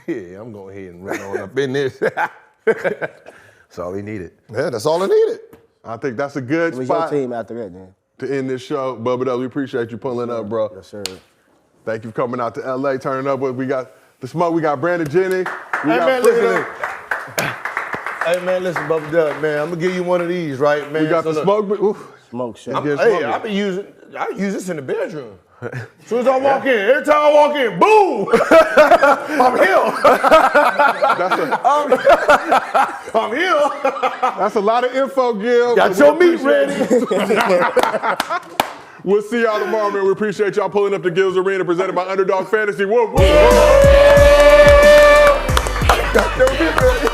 yeah, I'm going ahead and run on up in this. that's all he needed. Yeah, that's all I needed. I think that's a good It was your spot team after that, then. to end this show. Bubba, we appreciate you pulling up, bro. Yes, sir. Thank you for coming out to LA, turning up with. We got the smoke. We got Brandon Jennings. We Hey, got man, Freaking- Hey, man, listen, Bubba Dub, man, I'm gonna give you one of these, right, man? We got the look, smoke. Oof. Smoke shit. Get Hey, smoking. I use this in the bedroom. As soon as I walk in, every time I walk in, boom! I'm here. I'm here. That's a lot of info, Gil. Got your meat ready. We'll see y'all tomorrow, man. We appreciate y'all pulling up to Gil's Arena, presented by Underdog Fantasy. Whoa, whoa. Got your meat ready.